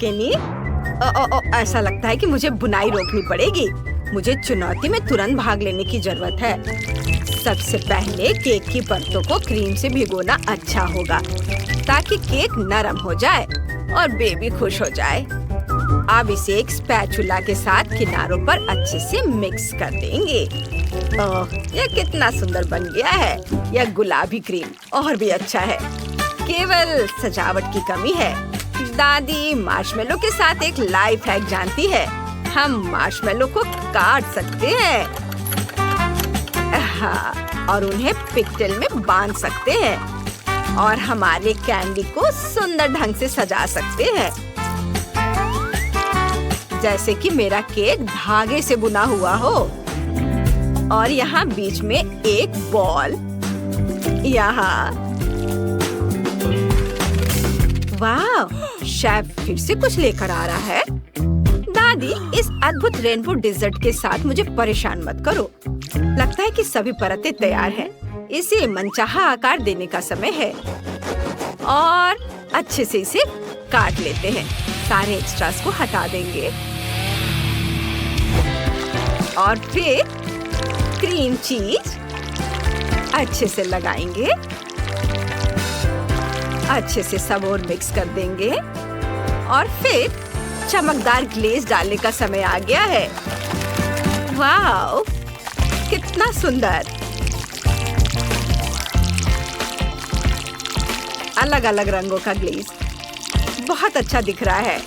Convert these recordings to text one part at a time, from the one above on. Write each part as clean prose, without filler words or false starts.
केनी, ऐसा लगता है कि मुझे बुनाई रोकनी पड़ेगी। मुझे चुनौती में तुरंत भाग लेने की जरूरत है। सबसे पहले केक की परतों को क्रीम से भिगोना अच्छा होगा ताकि केक नरम हो जाए और बेबी खुश हो जाए। अब इसे एक स्पैचुला के साथ किनारों पर अच्छे से मिक्स कर देंगे। ओह, यह कितना सुंदर बन गया है। यह गुलाबी क्रीम और भी अच्छा है। केवल सजावट की कमी है। दादी मार्शमेलो के साथ एक लाइफ हैक जानती है। हम मार्शमेलो को काट सकते हैं, हाँ, और उन्हें पिकटेल में बांध सकते हैं और हमारे कैंडी को सुंदर ढंग से सजा सकते हैं, जैसे कि मेरा केक धागे से बुना हुआ हो। और यहाँ बीच में एक बॉल, यहाँ। वाह, शेफ फिर से कुछ लेकर आ रहा है। दादी, इस अद्भुत रेनबो डिजर्ट के साथ मुझे परेशान मत करो। लगता है कि सभी परतें तैयार हैं। इसे मनचाहा आकार देने का समय है और अच्छे से इसे काट लेते हैं। सारे एक्स्ट्रास को हटा देंगे और फिर क्रीम चीज अच्छे से लगाएंगे। अच्छे से सब और मिक्स कर देंगे और फिर चमकदार ग्लेज डालने का समय आ गया है। वाह, कितना सुंदर। अलग अलग रंगों का ग्लेज बहुत अच्छा दिख रहा है।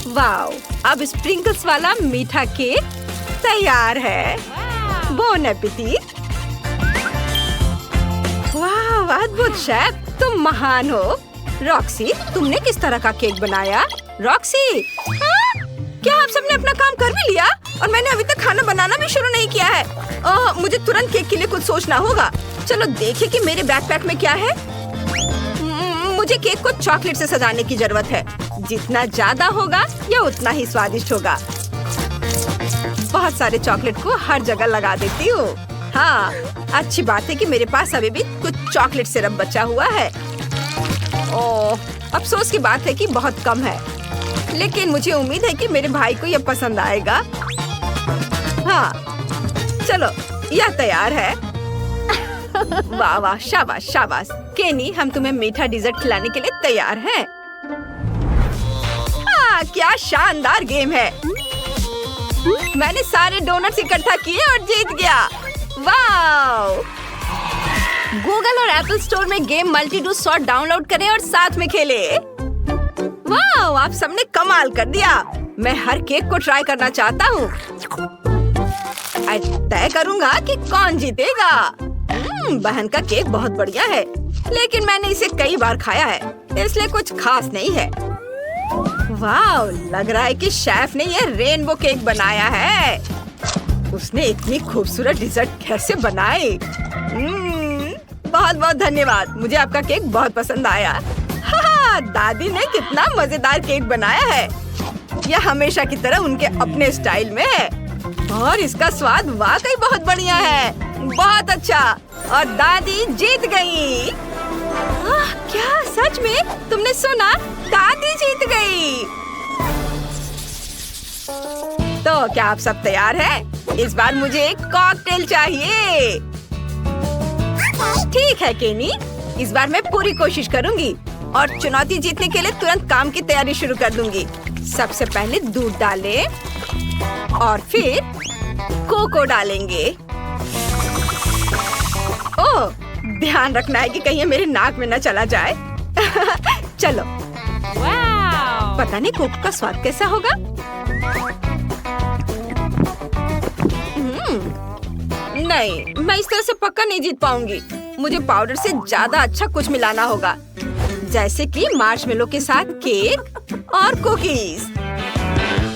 वाह, अब स्प्रिंकल्स वाला मीठा केक तैयार है। Bone appétit. वाह, अद्भुत शेफ, तुम महान हो। रॉक्सी, तुमने किस तरह का केक बनाया? रॉक्सी, क्या आप सबने अपना काम कर भी लिया? और मैंने अभी तक खाना बनाना भी शुरू नहीं किया है। मुझे तुरंत केक के लिए कुछ सोचना होगा। चलो देखें कि मेरे बैकपैक में क्या है। मुझे केक को चॉकलेट से सजाने की जरूरत है। जितना ज्यादा होगा यह उतना ही स्वादिष्ट होगा। बहुत सारे चॉकलेट को हर जगह लगा देती हूँ। हाँ, अच्छी बात है कि मेरे पास अभी भी कुछ चॉकलेट सिरप बचा हुआ है। ओह, अफसोस की बात है कि बहुत कम है, लेकिन मुझे उम्मीद है कि मेरे भाई को यह पसंद आएगा। हाँ, चलो, यह तैयार है। वाह वाह, शाबाश शाबाश। केनी, हम तुम्हें मीठा डिजर्ट खिलाने के लिए तैयार हैं। हाँ, क्या शानदार गेम है। मैंने सारे डोनट्स इकट्ठा किए और जीत गया। वाह! गूगल और एप्पल स्टोर में गेम मल्टी-डू सॉर्ट डाउनलोड करें और साथ में खेलें। वाह! आप सबने कमाल कर दिया। मैं हर केक को ट्राई करना चाहता हूँ। तय करूँगा कि कौन जीतेगा। बहन का केक बहुत बढ़िया है, लेकिन मैंने इसे कई बार खाया है, इसलिए कुछ खास नहीं है। वाह! लग रहा है कि शेफ ने ये रेनबो केक बनाया है। उसने इतनी खूबसूरत डिजर्ट कैसे बनाई? बहुत बहुत धन्यवाद। मुझे आपका केक बहुत पसंद आया। हाँ, दादी ने कितना मजेदार केक बनाया है। यह हमेशा की तरह उनके अपने स्टाइल में है और इसका स्वाद वाकई बहुत बढ़िया है। बहुत अच्छा। और दादी जीत गई। क्या सच में? तुमने सुना? दादी जीत गई। तो क्या आप सब तैयार हैं? इस बार मुझे एक कॉकटेल चाहिए। ठीक है केनी, इस बार मैं पूरी कोशिश करूंगी और चुनौती जीतने के लिए तुरंत काम की तैयारी शुरू कर दूंगी। सबसे पहले दूध डालें और फिर कोको डालेंगे। ओह, ध्यान रखना है कि कहीं ये मेरे नाक में न चला जाए। चलो। पता नहीं कोको का स्वाद कैसा होगा। नहीं, मैं इस तरह से पक्का नहीं जीत पाऊंगी। मुझे पाउडर से ज्यादा अच्छा कुछ मिलाना होगा, जैसे कि मार्शमेलो के साथ केक और कुकीज।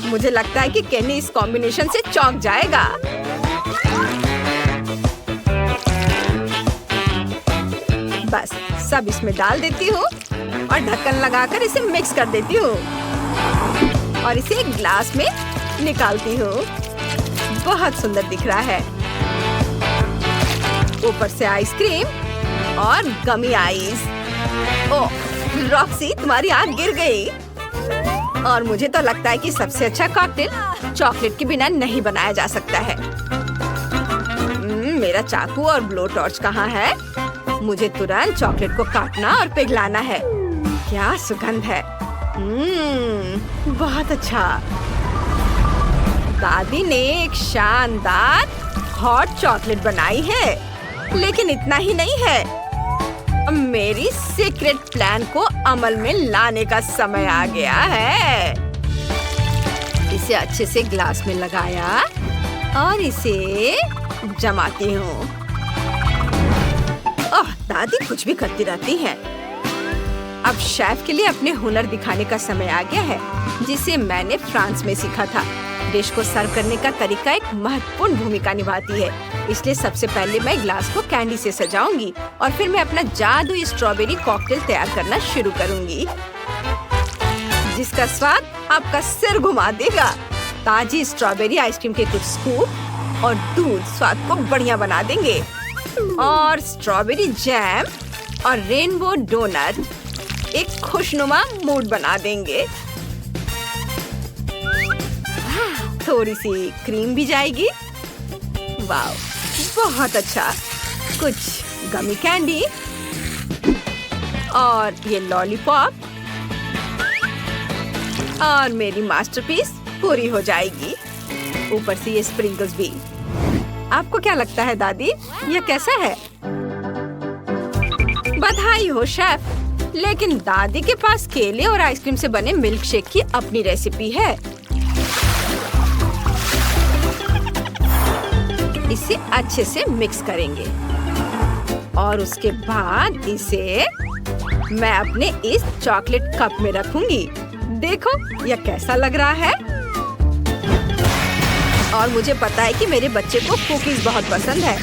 मुझे लगता है कि केनी इस कॉम्बिनेशन से चौंक जाएगा। बस सब इसमें डाल देती हूँ और ढक्कन लगाकर इसे मिक्स कर देती हूँ और इसे एक ग्लास में निकालती हूँ। बहुत सुंदर दिख रहा है। ऊपर से आइसक्रीम और गमी आइस। ओह, रॉक्सी, तुम्हारी आंख गिर गई। और मुझे तो लगता है कि सबसे अच्छा कॉकटेल चॉकलेट के बिना नहीं बनाया जा सकता है। मेरा चाकू और ब्लो टॉर्च कहाँ है? मुझे तुरंत चॉकलेट को काटना और पिघलाना है। क्या सुगंध है। बहुत अच्छा। दादी ने एक शानदार हॉट चॉकलेट बनाई है, लेकिन इतना ही नहीं है। अब मेरी सीक्रेट प्लान को अमल में लाने का समय आ गया है। इसे अच्छे से ग्लास में लगाया और इसे जमाती हूँ। ओह, दादी कुछ भी करती रहती हैं। अब शेफ के लिए अपने हुनर दिखाने का समय आ गया है, जिसे मैंने फ्रांस में सीखा था। डिश को सर्व करने का तरीका एक महत्वपूर्ण भूमिका निभाती है। इसलिए सबसे पहले मैं ग्लास को कैंडी से सजाऊंगी और फिर मैं अपना जादुई स्ट्रॉबेरी कॉकटेल तैयार करना शुरू करूंगी, जिसका स्वाद आपका सिर घुमा देगा। ताजी स्ट्रॉबेरी आइसक्रीम के कुछ स्कूप और दूध स्वाद को बढ़िया बना देंगे, और स्ट्रॉबेरी जैम और रेनबो डोनट एक खुशनुमा मूड बना देंगे। थोड़ी सी क्रीम भी जाएगी। वाह, बहुत अच्छा। कुछ गमी कैंडी और ये लॉलीपॉप, और मेरी मास्टरपीस पूरी हो जाएगी। ऊपर से ये स्प्रिंकल्स भी। आपको क्या लगता है दादी, ये कैसा है? बधाई हो शेफ, लेकिन दादी के पास केले और आइसक्रीम से बने मिल्क शेक की अपनी रेसिपी है। इसे अच्छे से मिक्स करेंगे और उसके बाद इसे मैं अपने इस चॉकलेट कप में रखूंगी। देखो यह कैसा लग रहा है। और मुझे पता है कि मेरे बच्चे को कुकीज बहुत पसंद है,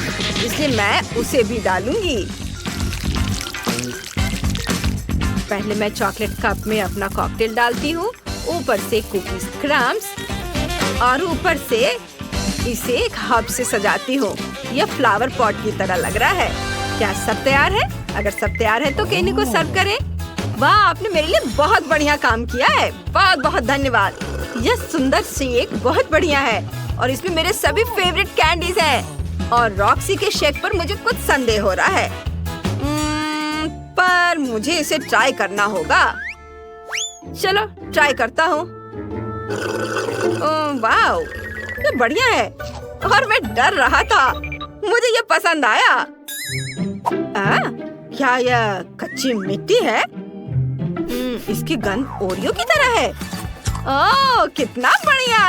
इसलिए मैं उसे भी डालूंगी। पहले मैं चॉकलेट कप में अपना कॉकटेल डालती हूँ, ऊपर से कुकीज क्रम्स, और ऊपर से इसे एक हब से सजाती हूँ। यह फ्लावर पॉट की तरह लग रहा है। क्या सब तैयार है? अगर सब तैयार है तो केनी को सर्व करें। वाह, आपने मेरे लिए बहुत बढ़िया काम किया है। बहुत बहुत धन्यवाद। यह सुंदर शेक बहुत बढ़िया है और इसमें मेरे सभी फेवरेट कैंडीज हैं। और रॉक्सी के शेक पर मुझे कुछ संदेह हो रहा है, पर मुझे इसे ट्राई करना होगा। चलो ट्राई करता हूँ। वाह, ये बढ़िया है और मैं डर रहा था। मुझे ये पसंद आया। क्या यह कच्ची मिट्टी है? इसकी गंध ओरियो की तरह है। ओह, कितना बढ़िया।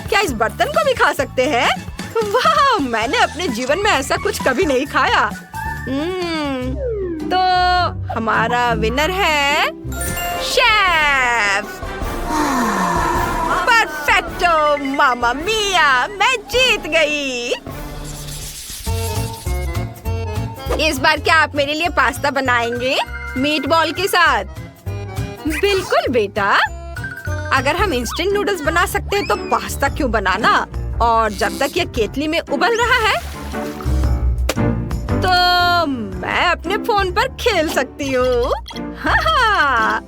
क्या इस बर्तन को भी खा सकते हैं? वाह, मैंने अपने जीवन में ऐसा कुछ कभी नहीं खाया। तो हमारा विनर है शेफ। परफेक्टो, मामा मिया, मैं जीत गई। इस बार क्या आप मेरे लिए पास्ता बनाएंगे मीट बॉल के साथ? बिल्कुल बेटा, अगर हम इंस्टेंट नूडल्स बना सकते हैं तो पास्ता क्यों बनाना। और जब तक यह केतली में उबल रहा है तो मैं अपने फोन पर खेल सकती हूँ। हाँ,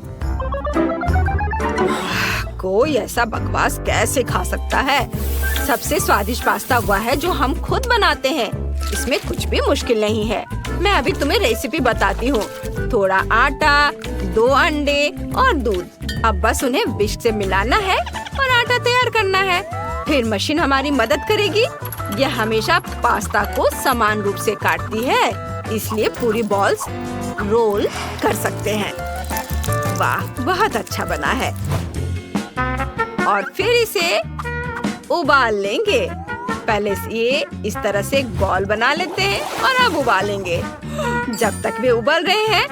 कोई ऐसा बकवास कैसे खा सकता है? सबसे स्वादिष्ट पास्ता हुआ है जो हम खुद बनाते हैं। इसमें कुछ भी मुश्किल नहीं है। मैं अभी तुम्हें रेसिपी बताती हूँ। थोड़ा आटा, 2 अंडे और दूध। अब बस उन्हें विस्क से मिलाना है और आटा तैयार करना है। फिर मशीन हमारी मदद करेगी। यह हमेशा पास्ता को समान रूप से काटती है, इसलिए पूरी बॉल्स रोल कर सकते हैं। वाह, बहुत अच्छा बना है। और फिर इसे उबाल लेंगे। पहले ये इस तरह से एक बॉल बना लेते हैं और अब उबालेंगे। जब तक वे उबल रहे हैं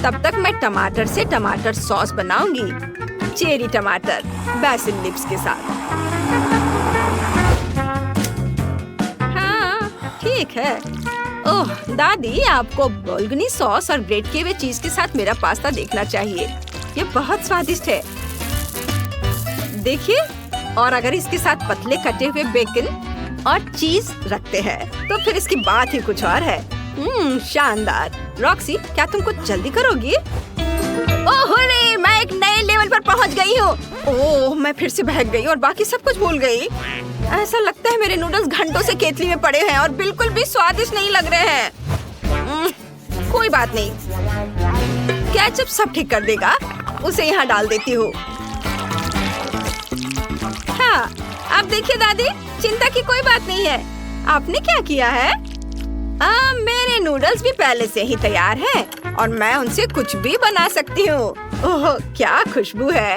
तब तक मैं टमाटर से टमाटर सॉस बनाऊंगी। चेरी टमाटर बेसिल लिप्स के साथ। हाँ, ठीक है। ओह दादी, आपको बोल्गनी सॉस और ग्रेट किए हुए चीज के साथ मेरा पास्ता देखना चाहिए। ये बहुत स्वादिष्ट है। देखिए, और अगर इसके साथ पतले कटे हुए बेकन और चीज रखते हैं तो फिर इसकी बात ही कुछ और है। शानदार। रॉक्सी, क्या तुम कुछ जल्दी करोगी? ओह रे, मैं एक नए लेवल पर पहुंच गई हूँ। ओह, मैं फिर से बहक गई और बाकी सब कुछ भूल गई। ऐसा लगता है मेरे नूडल्स घंटों से केतली में पड़े हैं और बिल्कुल भी स्वादिष्ट नहीं लग रहे हैं। कोई बात नहीं, केचप सब ठीक कर देगा। उसे यहाँ डाल देती हूँ। हाँ, आप देखिए दादी, चिंता की कोई बात नहीं है। आपने क्या किया है? मेरे नूडल्स भी पहले से ही तैयार हैं और मैं उनसे कुछ भी बना सकती हूँ। ओह, क्या खुशबू है।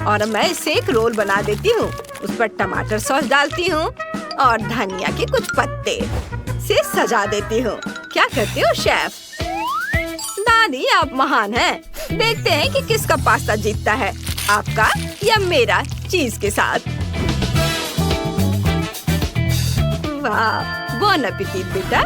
और मैं इससे एक रोल बना देती हूँ। उस पर टमाटर सॉस डालती हूँ और धनिया के कुछ पत्ते से सजा देती हूँ। क्या करते हो शेफ? दादी, आप महान हैं। देखते हैं कि किसका पास्ता जीतता है, आपका या मेरा चीज के साथ। वाह, बोन एपेटिट बेटा।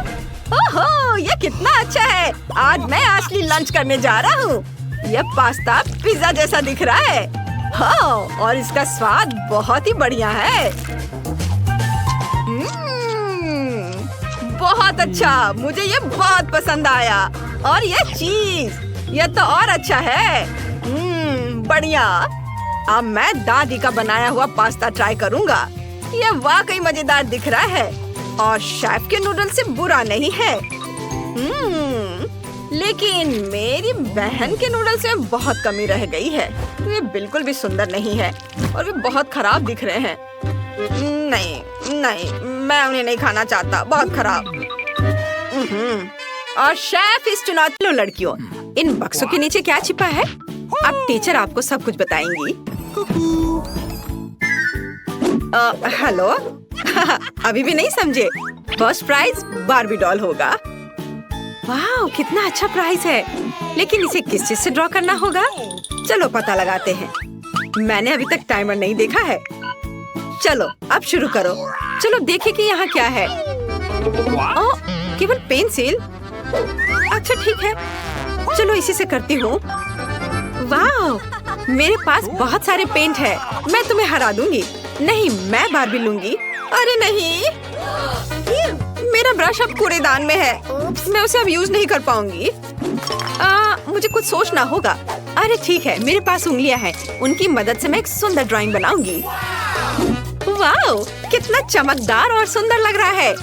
ओहो, ये कितना अच्छा है। आज मैं असली लंच करने जा रहा हूँ। यह पास्ता पिज्जा जैसा दिख रहा है। हाँ, और इसका स्वाद बहुत ही बढ़िया है। बहुत अच्छा, मुझे ये बहुत पसंद आया। और ये चीज, ये तो और अच्छा है। बढ़िया। अब मैं दादी का बनाया हुआ पास्ता ट्राई करूँगा। ये वाकई मजेदार दिख रहा है और शेफ के नूडल्स से बुरा नहीं है। लेकिन मेरी बहन के नूडल्स में बहुत कमी रह गई है। ये बिल्कुल भी सुंदर नहीं है और वे बहुत खराब दिख रहे हैं। नहीं, मैं उन्हें नहीं खाना चाहता। बहुत खराब। और शेफ इस चुनौती। लो लड़कियों, इन बक्सों के नीचे क्या छिपा है? अब टीचर आपको सब कुछ बताएंगी। हेलो। अभी भी नहीं समझे? फर्स्ट प्राइज बार्बी डॉल होगा। वाह, कितना अच्छा प्राइज है। लेकिन इसे किस चीज से ड्रॉ करना होगा? चलो पता लगाते हैं। मैंने अभी तक टाइमर नहीं देखा है। चलो अब शुरू करो। चलो देखें कि यहाँ क्या है। ओह, केवल पेंसिल। अच्छा ठीक है, चलो इसी से करती हूँ। वाह, मेरे पास बहुत सारे पेंट है। मैं तुम्हें हरा दूंगी। नहीं, मैं बार्बी लूंगी। अरे नहीं, मेरा ब्रश अब कूड़ेदान में है। मैं उसे अब यूज नहीं कर पाऊंगी। मुझे कुछ सोचना होगा। अरे ठीक है, मेरे पास उंगलियां हैं। उनकी मदद से मैं एक सुंदर ड्राइंग बनाऊंगी। वाह, कितना चमकदार और सुंदर लग रहा है।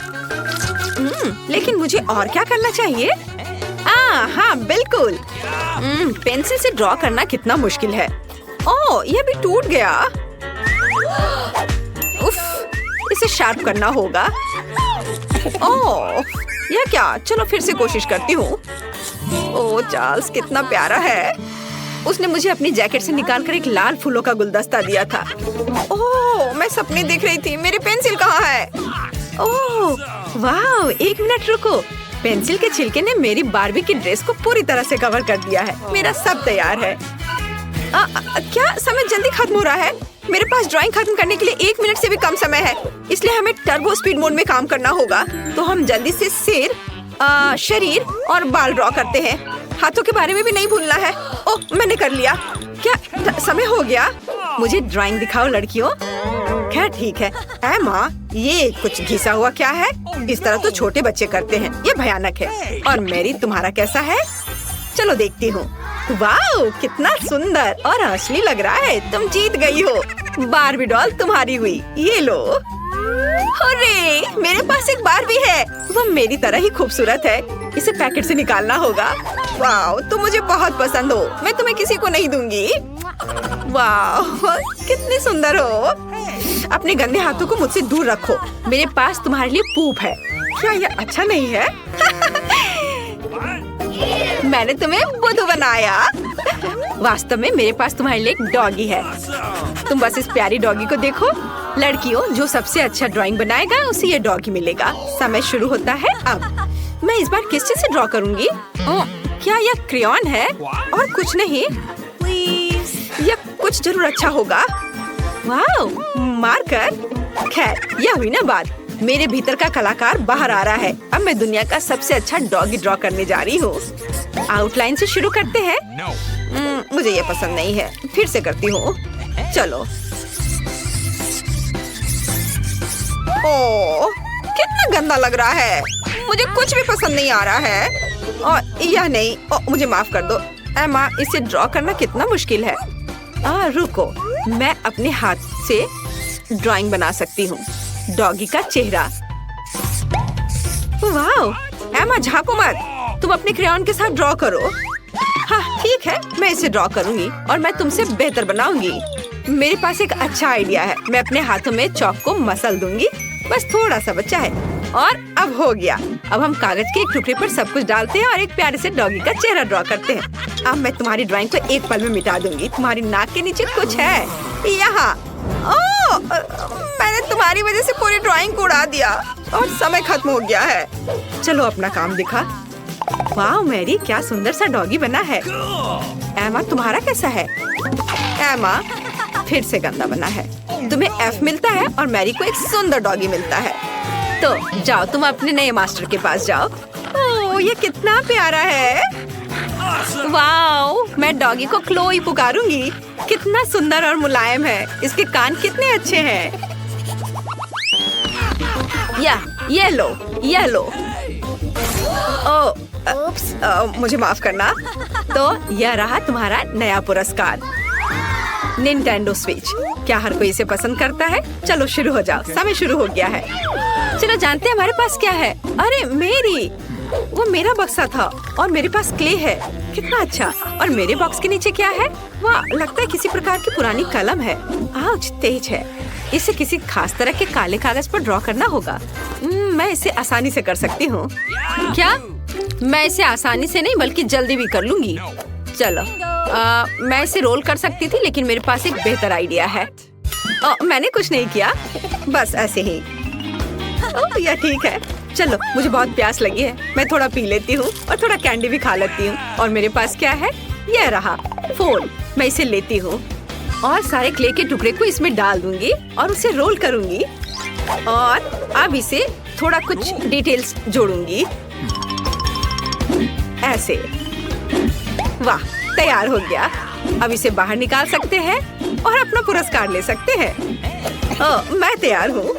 लेकिन मुझे और क्या करना चाहिए? हाँ बिल्कुल। पेंसिल से ड्रॉ करना कितना मुश्किल है। ओह, ये भी टूट गया। उफ, इसे शार्प करना होगा। ओह, यह क्या? चलो फिर से कोशिश करती हूँ। ओह चार्ल्स, कितना प्यारा है। उसने मुझे अपनी जैकेट से निकालकर एक लाल फूलों का गुलदस्ता दिया था। ओह, मैं सपने देख रही थी। मेरी पेंसिल कहाँ है? ओह वाह, एक मिनट रुको। पेंसिल के छिलके ने मेरी बार्बी की ड्रेस को पूरी तरह से कवर कर दिया है। मेरा सब तैयार है। क्या समय जल्दी खत्म हो रहा है? मेरे पास ड्राइंग खत्म करने के लिए 1 मिनट से भी कम समय है, इसलिए हमें टर्बो स्पीड मोड में काम करना होगा। तो हम जल्दी से सिर, शरीर और बाल ड्रॉ करते हैं। हाथों के बारे में भी नहीं भूलना है। ओह, मैंने कर लिया। क्या समय हो गया? मुझे ड्राइंग दिखाओ लड़कियों। खैर ठीक है। माँ, ये कुछ घिसा हुआ क्या है? इस तरह तो छोटे बच्चे करते हैं। ये भयानक है। और मेरी, तुम्हारा कैसा है? चलो देखती हूँ। वाह, कितना सुंदर और असली लग रहा है। तुम जीत गई हो। बार्बी डॉल तुम्हारी हुई। ये लो। अरे, मेरे पास एक बार्बी है। वो मेरी तरह ही खूबसूरत है। इसे पैकेट से निकालना होगा। वाह, तुम मुझे बहुत पसंद हो। मैं तुम्हें किसी को नहीं दूंगी। वाह, कितनी सुंदर हो। अपने गंदे हाथों को मुझसे दूर रखो। मेरे पास तुम्हारे लिए पूप है। क्या यह अच्छा नहीं है? मैंने तुम्हें बुद्धू बनाया। वास्तव में मेरे पास तुम्हारे लिए एक डॉगी है। तुम बस इस प्यारी डॉगी को देखो। लड़कियों, जो सबसे अच्छा ड्राइंग बनाएगा उसे ये डॉगी मिलेगा। समय शुरू होता है अब। मैं इस बार किस चीज से ड्रॉ करूंगी? क्या यह क्रेयॉन है? और कुछ नहीं? यह कुछ जरूर अच्छा होगा। वाह, मार्कर। खैर, यह हुई ना बात। मेरे भीतर का कलाकार बाहर आ रहा है। अब मैं दुनिया का सबसे अच्छा डॉगी ड्रॉ करने जा रही हूँ। आउटलाइन से शुरू करते हैं। मुझे ये पसंद नहीं है। फिर से करती हूँ। चलो। ओह, कितना गंदा लग रहा है। मुझे कुछ भी पसंद नहीं आ रहा है। और यह नहीं, मुझे माफ कर दो एमा, इसे ड्रॉ करना कितना मुश्किल है। रुको, मैं अपने हाथ से ड्राइंग बना सकती हूँ। डॉगी का चेहरा। वाह एमा, झांको मत, तुम अपने क्रेयॉन के साथ ड्रॉ करो। हाँ ठीक है, मैं इसे ड्रॉ करूंगी और मैं तुमसे बेहतर बनाऊंगी। मेरे पास एक अच्छा आइडिया है। मैं अपने हाथों में चॉक को मसल दूंगी, बस थोड़ा सा बचा है और अब हो गया। अब हम कागज के एक टुकड़े पर सब कुछ डालते हैं और एक प्यारे से डॉगी का चेहरा ड्रॉ करते हैं। अब मैं तुम्हारी ड्राइंग को एक पल में मिटा दूंगी। तुम्हारी नाक के नीचे कुछ है यहाँ। मैंने तुम्हारी वजह से पूरी ड्राइंग को उड़ा दिया और समय खत्म हो गया है। चलो अपना काम दिखा। वाह मैरी, क्या सुंदर सा डॉगी बना है। एमा तुम्हारा कैसा है? एमा फिर से गंदा बना है। तुम्हें एफ मिलता है और मैरी को एक सुंदर डॉगी मिलता है। तो जाओ, तुम अपने नए मास्टर के पास जाओ। ओह ये कितना प्यारा है। वाओ, मैं डॉगी को क्लोई पुकारूंगी। कितना सुंदर और मुलायम है। इसके कान कितने अच्छे हैं। ये लो, ये लो। मुझे माफ करना। तो यह रहा तुम्हारा नया पुरस्कार, निंटेंडो स्विच। क्या हर कोई इसे पसंद करता है? चलो शुरू हो जाओ, समय शुरू हो गया है। चलो जानते हैं हमारे पास क्या है। अरे मेरी, वो मेरा बक्सा था और मेरे पास क्ले है। कितना अच्छा। और मेरे बॉक्स के नीचे क्या है? वाह, लगता है किसी प्रकार की पुरानी कलम है। आउच, तेज है। इसे किसी खास तरह के काले कागज पर ड्रॉ करना होगा। मैं इसे आसानी से कर सकती हूँ। क्या? मैं इसे आसानी से नहीं बल्कि जल्दी भी कर लूंगी। चलो, मैं इसे रोल कर सकती थी, लेकिन मेरे पास एक बेहतर आइडिया है। मैंने कुछ नहीं किया, बस ऐसे ही। यह ठीक है। चलो, मुझे बहुत प्यास लगी है। मैं थोड़ा पी लेती हूँ और थोड़ा कैंडी भी खा लेती हूँ। और मेरे पास क्या है? यह रहा फोन। मैं इसे लेती हूँ और सारे क्ले के टुकड़े को इसमें डाल दूंगी और उसे रोल करूंगी। और अब इसे थोड़ा कुछ डिटेल्स जोड़ूंगी ऐसे। वाह, तैयार हो गया। अब इसे बाहर निकाल सकते हैं और अपना पुरस्कार ले सकते हैं। मैं तैयार हूँ।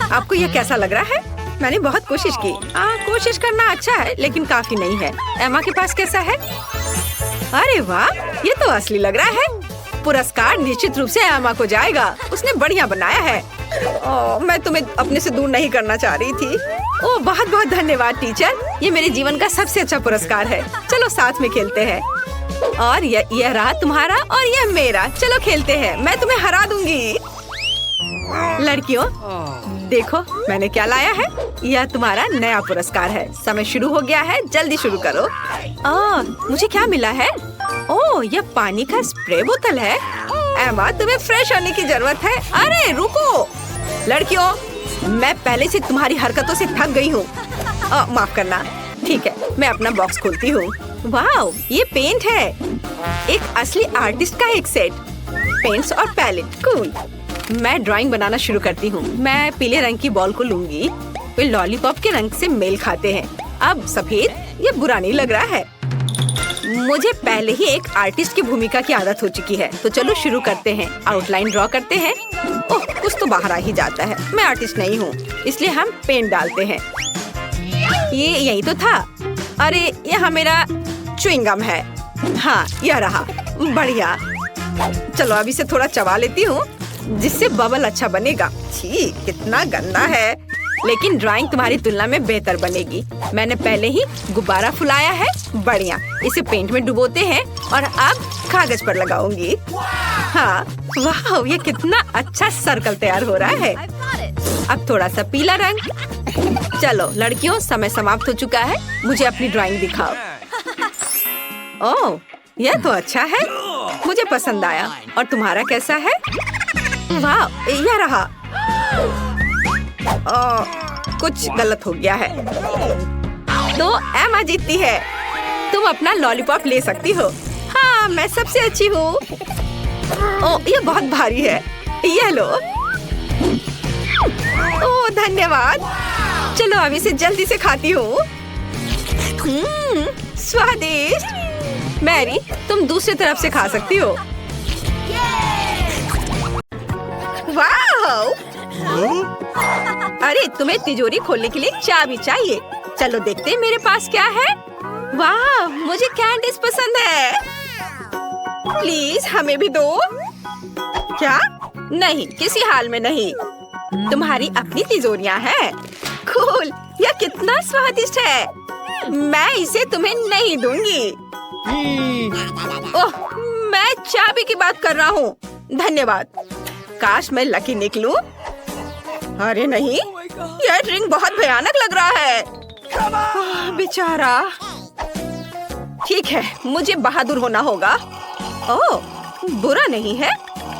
आपको यह कैसा लग रहा है? मैंने बहुत कोशिश की। कोशिश करना अच्छा है, लेकिन काफी नहीं है। एमा के पास कैसा है? अरे वाह, ये तो असली लग रहा है। पुरस्कार निश्चित रूप से एमा को जाएगा। उसने बढ़िया बनाया है। मैं तुम्हें अपने से दूर नहीं करना चाह रही थी। बहुत बहुत धन्यवाद टीचर। ये मेरे जीवन का सबसे अच्छा पुरस्कार है। चलो साथ में खेलते हैं। और यह रहा तुम्हारा और यह मेरा। चलो खेलते हैं, मैं तुम्हें हरा दूंगी। लड़कियों देखो मैंने क्या लाया है। यह तुम्हारा नया पुरस्कार है। समय शुरू हो गया है, जल्दी शुरू करो। मुझे क्या मिला है? यह पानी का स्प्रे बोतल है। एमा, तुम्हें फ्रेश होने की जरूरत है। अरे रुको लड़कियों, मैं पहले से तुम्हारी हरकतों से थक गई हूँ। माफ करना। ठीक है, मैं अपना बॉक्स खोलती हूँ। वाह, ये पेंट है। एक असली आर्टिस्ट का एक सेट। पेंट्स और पैलेट, कूल। मैं ड्राइंग बनाना शुरू करती हूँ। मैं पीले रंग की बॉल को लूंगी। वे लॉलीपॉप के रंग से मेल खाते हैं। अब सफेद, ये बुरा नहीं लग रहा है। मुझे पहले ही एक आर्टिस्ट की भूमिका की आदत हो चुकी है। तो चलो शुरू करते हैं। आउटलाइन ड्रॉ करते हैं। कुछ तो बाहर आ ही जाता है। मैं आर्टिस्ट नहीं हूँ, इसलिए हम पेंट डालते हैं। ये यही तो था। अरे यहाँ मेरा च्युइंगम है। हाँ, यह रहा। बढ़िया। चलो अब इसे थोड़ा चबा लेती हूँ, जिससे बबल अच्छा बनेगा। छी, कितना गंदा है। लेकिन ड्राइंग तुम्हारी तुलना में बेहतर बनेगी। मैंने पहले ही गुब्बारा फुलाया है। बढ़िया। इसे पेंट में डुबोते हैं और अब कागज पर लगाऊंगी। हाँ, वाह, ये कितना अच्छा सर्कल तैयार हो रहा है। अब थोड़ा सा पीला रंग। चलो लड़कियों, समय समाप्त हो चुका है। मुझे अपनी ड्राइंग दिखाओ। यह तो अच्छा है। मुझे पसंद आया। और तुम्हारा कैसा है? वाह, यह रहा। कुछ गलत हो गया है। तो एमा जीतती है। तुम अपना लॉलीपॉप ले सकती हो। हाँ, मैं सबसे अच्छी हूँ। ये बहुत भारी है। ये लो। धन्यवाद। चलो अब इसे जल्दी से खाती हूँ। स्वादिष्ट। मैरी, तुम दूसरी तरफ से खा सकती हो। वाह! अरे तुम्हें तिजोरी खोलने के लिए चाबी चाहिए। चलो देखते हैं मेरे पास क्या है। वाह, मुझे कैंडीज पसंद है। प्लीज हमें भी दो। क्या? नहीं, किसी हाल में नहीं। तुम्हारी अपनी तिजोरियां हैं। कूल, यह कितना स्वादिष्ट है। मैं इसे तुम्हें नहीं दूंगी। ओह, मैं चाबी की बात कर रहा हूँ। धन्यवाद। काश मैं लकी निकलूं। अरे नहीं, यह ड्रिंक बहुत भयानक लग रहा है। बेचारा। ठीक है, मुझे बहादुर होना होगा। ओह, बुरा नहीं है,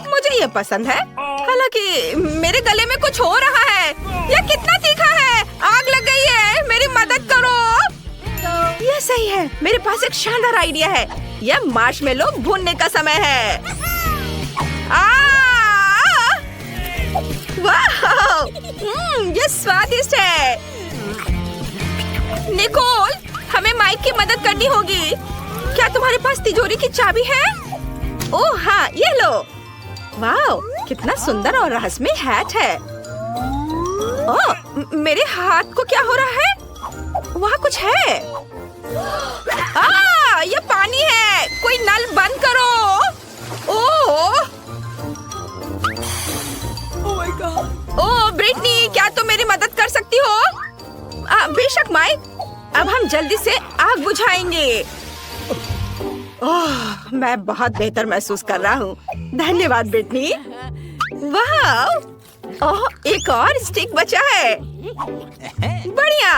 मुझे ये पसंद है। हालांकि मेरे गले में कुछ हो रहा है। यह कितना तीखा है। आग लग गई है, मेरी मदद करो। यह सही है, मेरे पास एक शानदार आइडिया है। यह मार्शमेलो भूनने का समय है। वाह, यह स्वादिष्ट है। निकोल, हमें माइक की मदद करनी होगी। क्या तुम्हारे पास तिजोरी की चाबी है? ओह हाँ, ये लो। वाह, कितना सुंदर और रहस्यमय हैट है। ओह, मेरे हाथ को क्या हो रहा है? वहाँ कुछ है। ये पानी है। कोई नल बंद करो। ओह, ओह ब्रिटनी, क्या तुम मेरी मदद कर सकती हो? बेशक माइक, अब हम जल्दी से आग बुझाएंगे। ओह, मैं बहुत बेहतर महसूस कर रहा हूँ। धन्यवाद ब्रिटनी। वाह, ओह, एक और स्टिक बचा है। बढ़िया।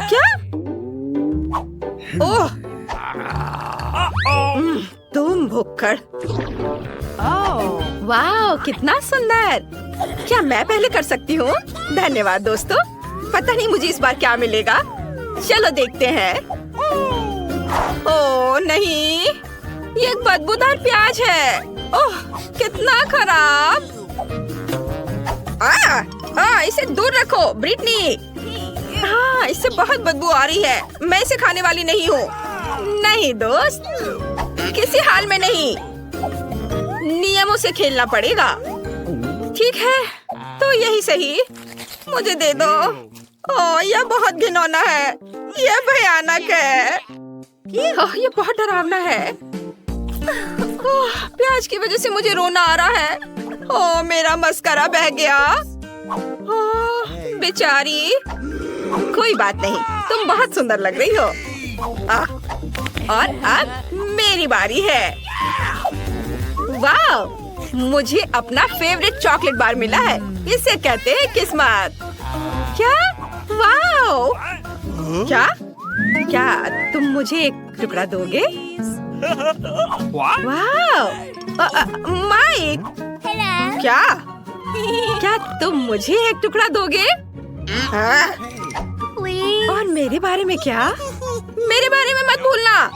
क्या? ओह, तुम भुक्कड़। वाह, कितना सुंदर। क्या मैं पहले कर सकती हूँ? धन्यवाद दोस्तों। पता नहीं मुझे इस बार क्या मिलेगा। चलो देखते हैं। ओह नहीं, ये एक बदबूदार प्याज है। ओह, कितना खराब। इसे दूर रखो ब्रिटनी। हाँ, इससे बहुत बदबू आ रही है। मैं इसे खाने वाली नहीं हूँ। नहीं दोस्त, किसी हाल में नहीं। नियमों से खेलना पड़ेगा। ठीक है, तो यही सही। मुझे दे दो। ओह, यह बहुत घिनौना है। यह भयानक है। ये बहुत डरावना है। ओह, प्याज की वजह से मुझे रोना आ रहा है। ओह, मेरा मस्करा बह गया। ओह, बेचारी। कोई बात नहीं, तुम बहुत सुंदर लग रही हो। और अब मेरी बारी है। वाह, मुझे अपना फेवरेट चॉकलेट बार मिला है। इसे कहते हैं किस्मत। क्या? वाह, क्या तुम मुझे एक टुकड़ा दोगे? वाह, माइक। क्या तुम मुझे एक टुकड़ा दोगे? और मेरे बारे में क्या? मेरे बारे में मत भूलना।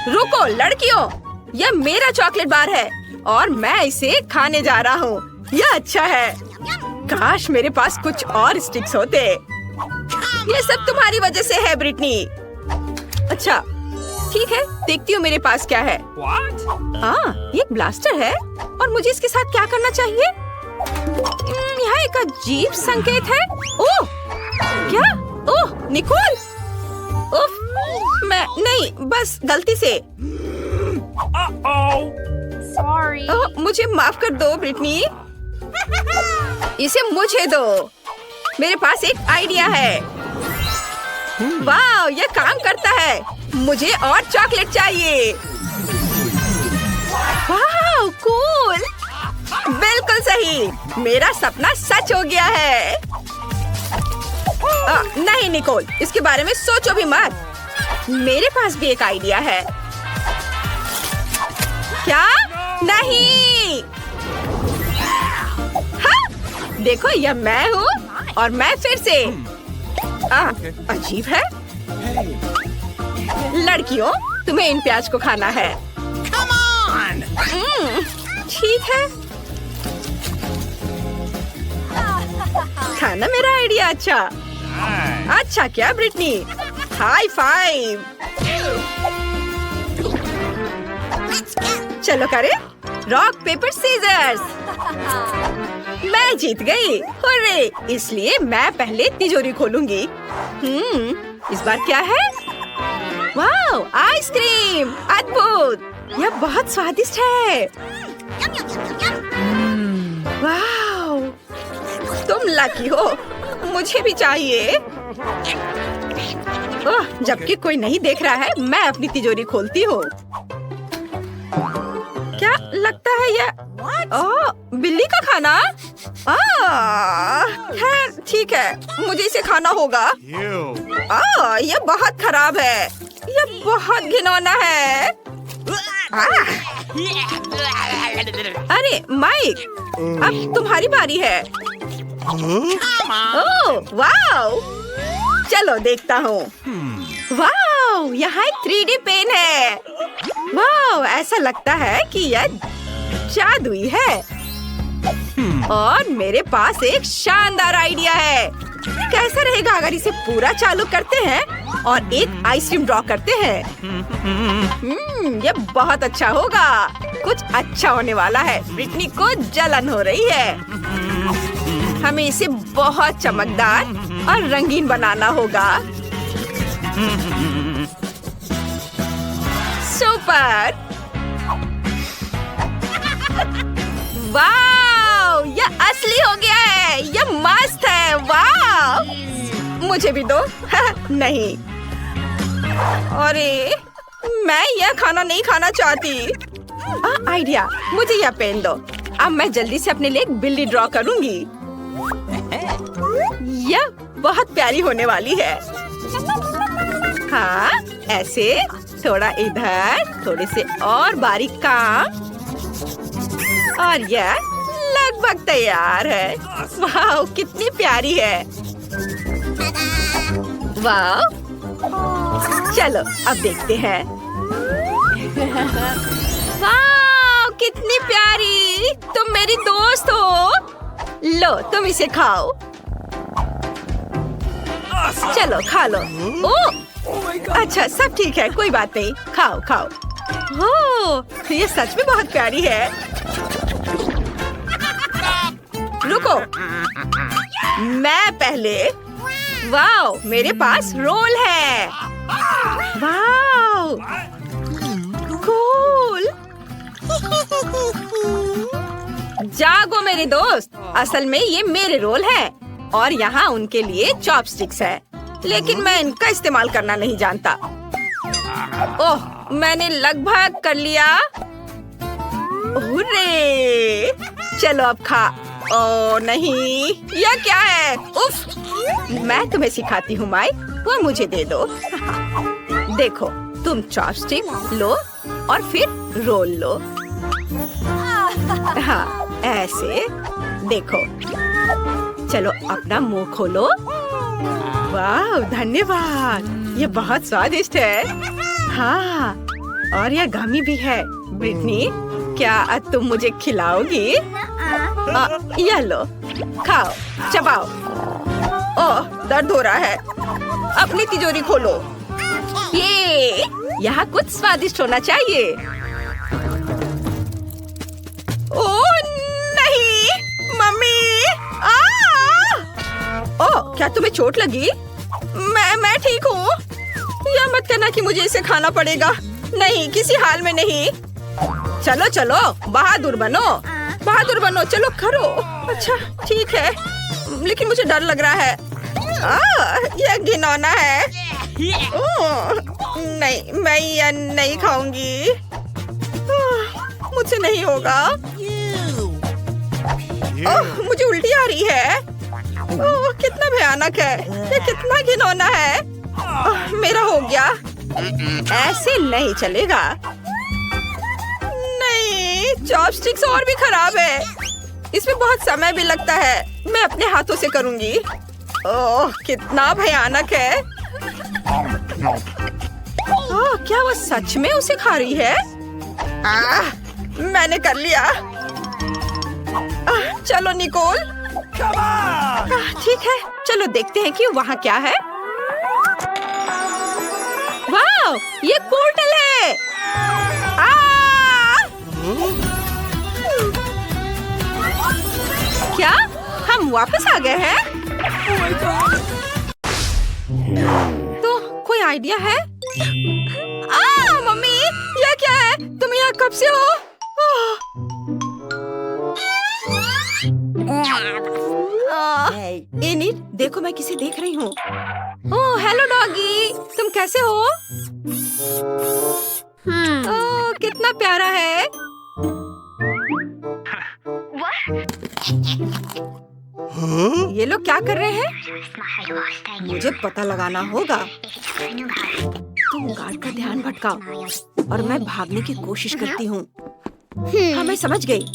रुको लड़कियों, यह मेरा चॉकलेट बार है और मैं इसे खाने जा रहा हूँ। यह अच्छा है। काश मेरे पास कुछ और स्टिक्स होते। ये सब तुम्हारी वजह से है ब्रिटनी। अच्छा, ठीक है, देखती हूँ मेरे पास क्या है। ये एक ब्लास्टर है और मुझे इसके साथ क्या करना चाहिए? यहाँ एक अजीब संकेत है। ओह, क्या? ओह, निकोल। उफ, मैं नहीं, बस गलती से। Sorry. ओह, मुझे माफ कर दो ब्रिटनी। इसे मुझे दो। मेरे पास एक आइडिया है। वाह, ये काम करता है। मुझे और चॉकलेट चाहिए। वाह, कूल। बिल्कुल सही, मेरा सपना सच हो गया है। नहीं निकोल, इसके बारे में सोचो भी मत। मेरे पास भी एक आइडिया है। क्या? नहीं। हाँ, देखो, यह मैं हूँ और मैं फिर से। अजीब है। लड़कियों, तुम्हें इन प्याज को खाना है। ठीक है। था ना मेरा आइडिया अच्छा? अच्छा क्या ब्रिटनी? High five. चलो करें रॉक पेपर सीजर्स। मैं जीत गई। हुर्रे! इसलिए मैं पहले तिजोरी खोलूंगी। इस बार क्या है? वाह, आइसक्रीम अद्भुत, यह बहुत स्वादिष्ट है। वाह, तुम लकी हो, मुझे भी चाहिए। ओह, जबकि कोई नहीं देख रहा है, मैं अपनी तिजोरी खोलती हूँ। क्या लगता है ये? ओह, बिल्ली का खाना? खैर ठीक है, मुझे इसे खाना होगा। ये बहुत खराब है, ये बहुत घिनौना है। अरे माइक, अब तुम्हारी बारी है। ओह वाओ, चलो देखता हूँ। वाओ, यहाँ एक 3D पेन है। वाओ, ऐसा लगता है कि यह जादुई है। और मेरे पास एक शानदार आइडिया है। कैसा रहेगा अगर इसे पूरा चालू करते हैं और एक आइसक्रीम ड्रॉ करते हैं? ये बहुत अच्छा होगा। कुछ अच्छा होने वाला है। ब्रिटनी को जलन हो रही है। हमें इसे बहुत चमकदार और रंगीन बनाना होगा। सुपर! वाव! यह असली हो गया है। यह मस्त है। वाव! मुझे भी दो। नहीं। अरे, मैं यह खाना नहीं खाना चाहती। आइडिया, मुझे यह पेन दो। अब मैं जल्दी से अपने लिए एक बिल्ली ड्रॉ करूंगी। यह बहुत प्यारी होने वाली है। हाँ, ऐसे थोड़ा इधर, थोड़े से और बारीक काम, और यह लगभग तैयार है। वाह, कितनी प्यारी है। वाह, चलो अब देखते हैं। वाह, कितनी प्यारी। तुम मेरी दोस्त हो। लो, तुम इसे खाओ। चलो खा लो। ओह, अच्छा, सब ठीक है, कोई बात नहीं। खाओ खाओ। ओह, ये सच में बहुत प्यारी है। रुको, मैं पहले। वाओ, मेरे पास रोल है। Wow, cool. जागो मेरे दोस्त, असल में ये मेरे रोल है और यहाँ उनके लिए चॉपस्टिक्स है, लेकिन मैं इनका इस्तेमाल करना नहीं जानता। ओह, मैंने लगभग कर लिया। हुर्रे! चलो अब खा। ओ नहीं, यह क्या है? उफ! मैं तुम्हें सिखाती हूँ माइक, और मुझे दे दो। देखो, तुम चॉपस्टिक लो और फिर रोल लो। हाँ, ऐसे। देखो, चलो अपना मुंह खोलो। वाह, धन्यवाद। ये बहुत स्वादिष्ट है। हाँ, और यह गमी भी है। ब्रिटनी, क्या तुम मुझे खिलाओगी? यह लो, खाओ, चबाओ। ओह, दर्द हो रहा है। अपनी तिजोरी खोलो। ये यहाँ कुछ स्वादिष्ट होना चाहिए। ओह नहीं, मम्मी! ओह, क्या तुम्हें चोट लगी? मैं ठीक हूँ। यह मत कहना कि मुझे इसे खाना पड़ेगा। नहीं, किसी हाल में नहीं। चलो चलो, बहादुर बनो, बहादुर बनो। चलो करो। अच्छा ठीक है, लेकिन मुझे डर लग रहा है। यह घिनौना है। नहीं, मैं यह नहीं खाऊंगी। मुझसे नहीं होगा। मुझे उल्टी आ रही है। कितना भयानक है। ये कितना घिनौना है। मेरा हो गया। ऐसे नहीं चलेगा। नहीं, चॉपस्टिक्स और भी खराब है। इसमें बहुत समय भी लगता है। मैं अपने हाथों से करूंगी। ओह, कितना भयानक है। क्या वो सच में उसे खा रही है? मैंने कर लिया। चलो निकोल। ठीक है, चलो देखते हैं कि वहाँ क्या है। वाह, ये पोर्टल है। क्या हम वापस आ गए हैं? तो कोई आइडिया है? क्या है? तुम यहाँ कब से हो? एनिट, देखो मैं किसे देख रही हूँ। ओह हेलो डॉगी, तुम कैसे हो? ओह कितना प्यारा है। ये लोग क्या कर रहे हैं? मुझे पता लगाना होगा। तुम गार्ड का ध्यान भटकाओ और मैं भागने की कोशिश करती हूँ। हाँ मैं समझ गई।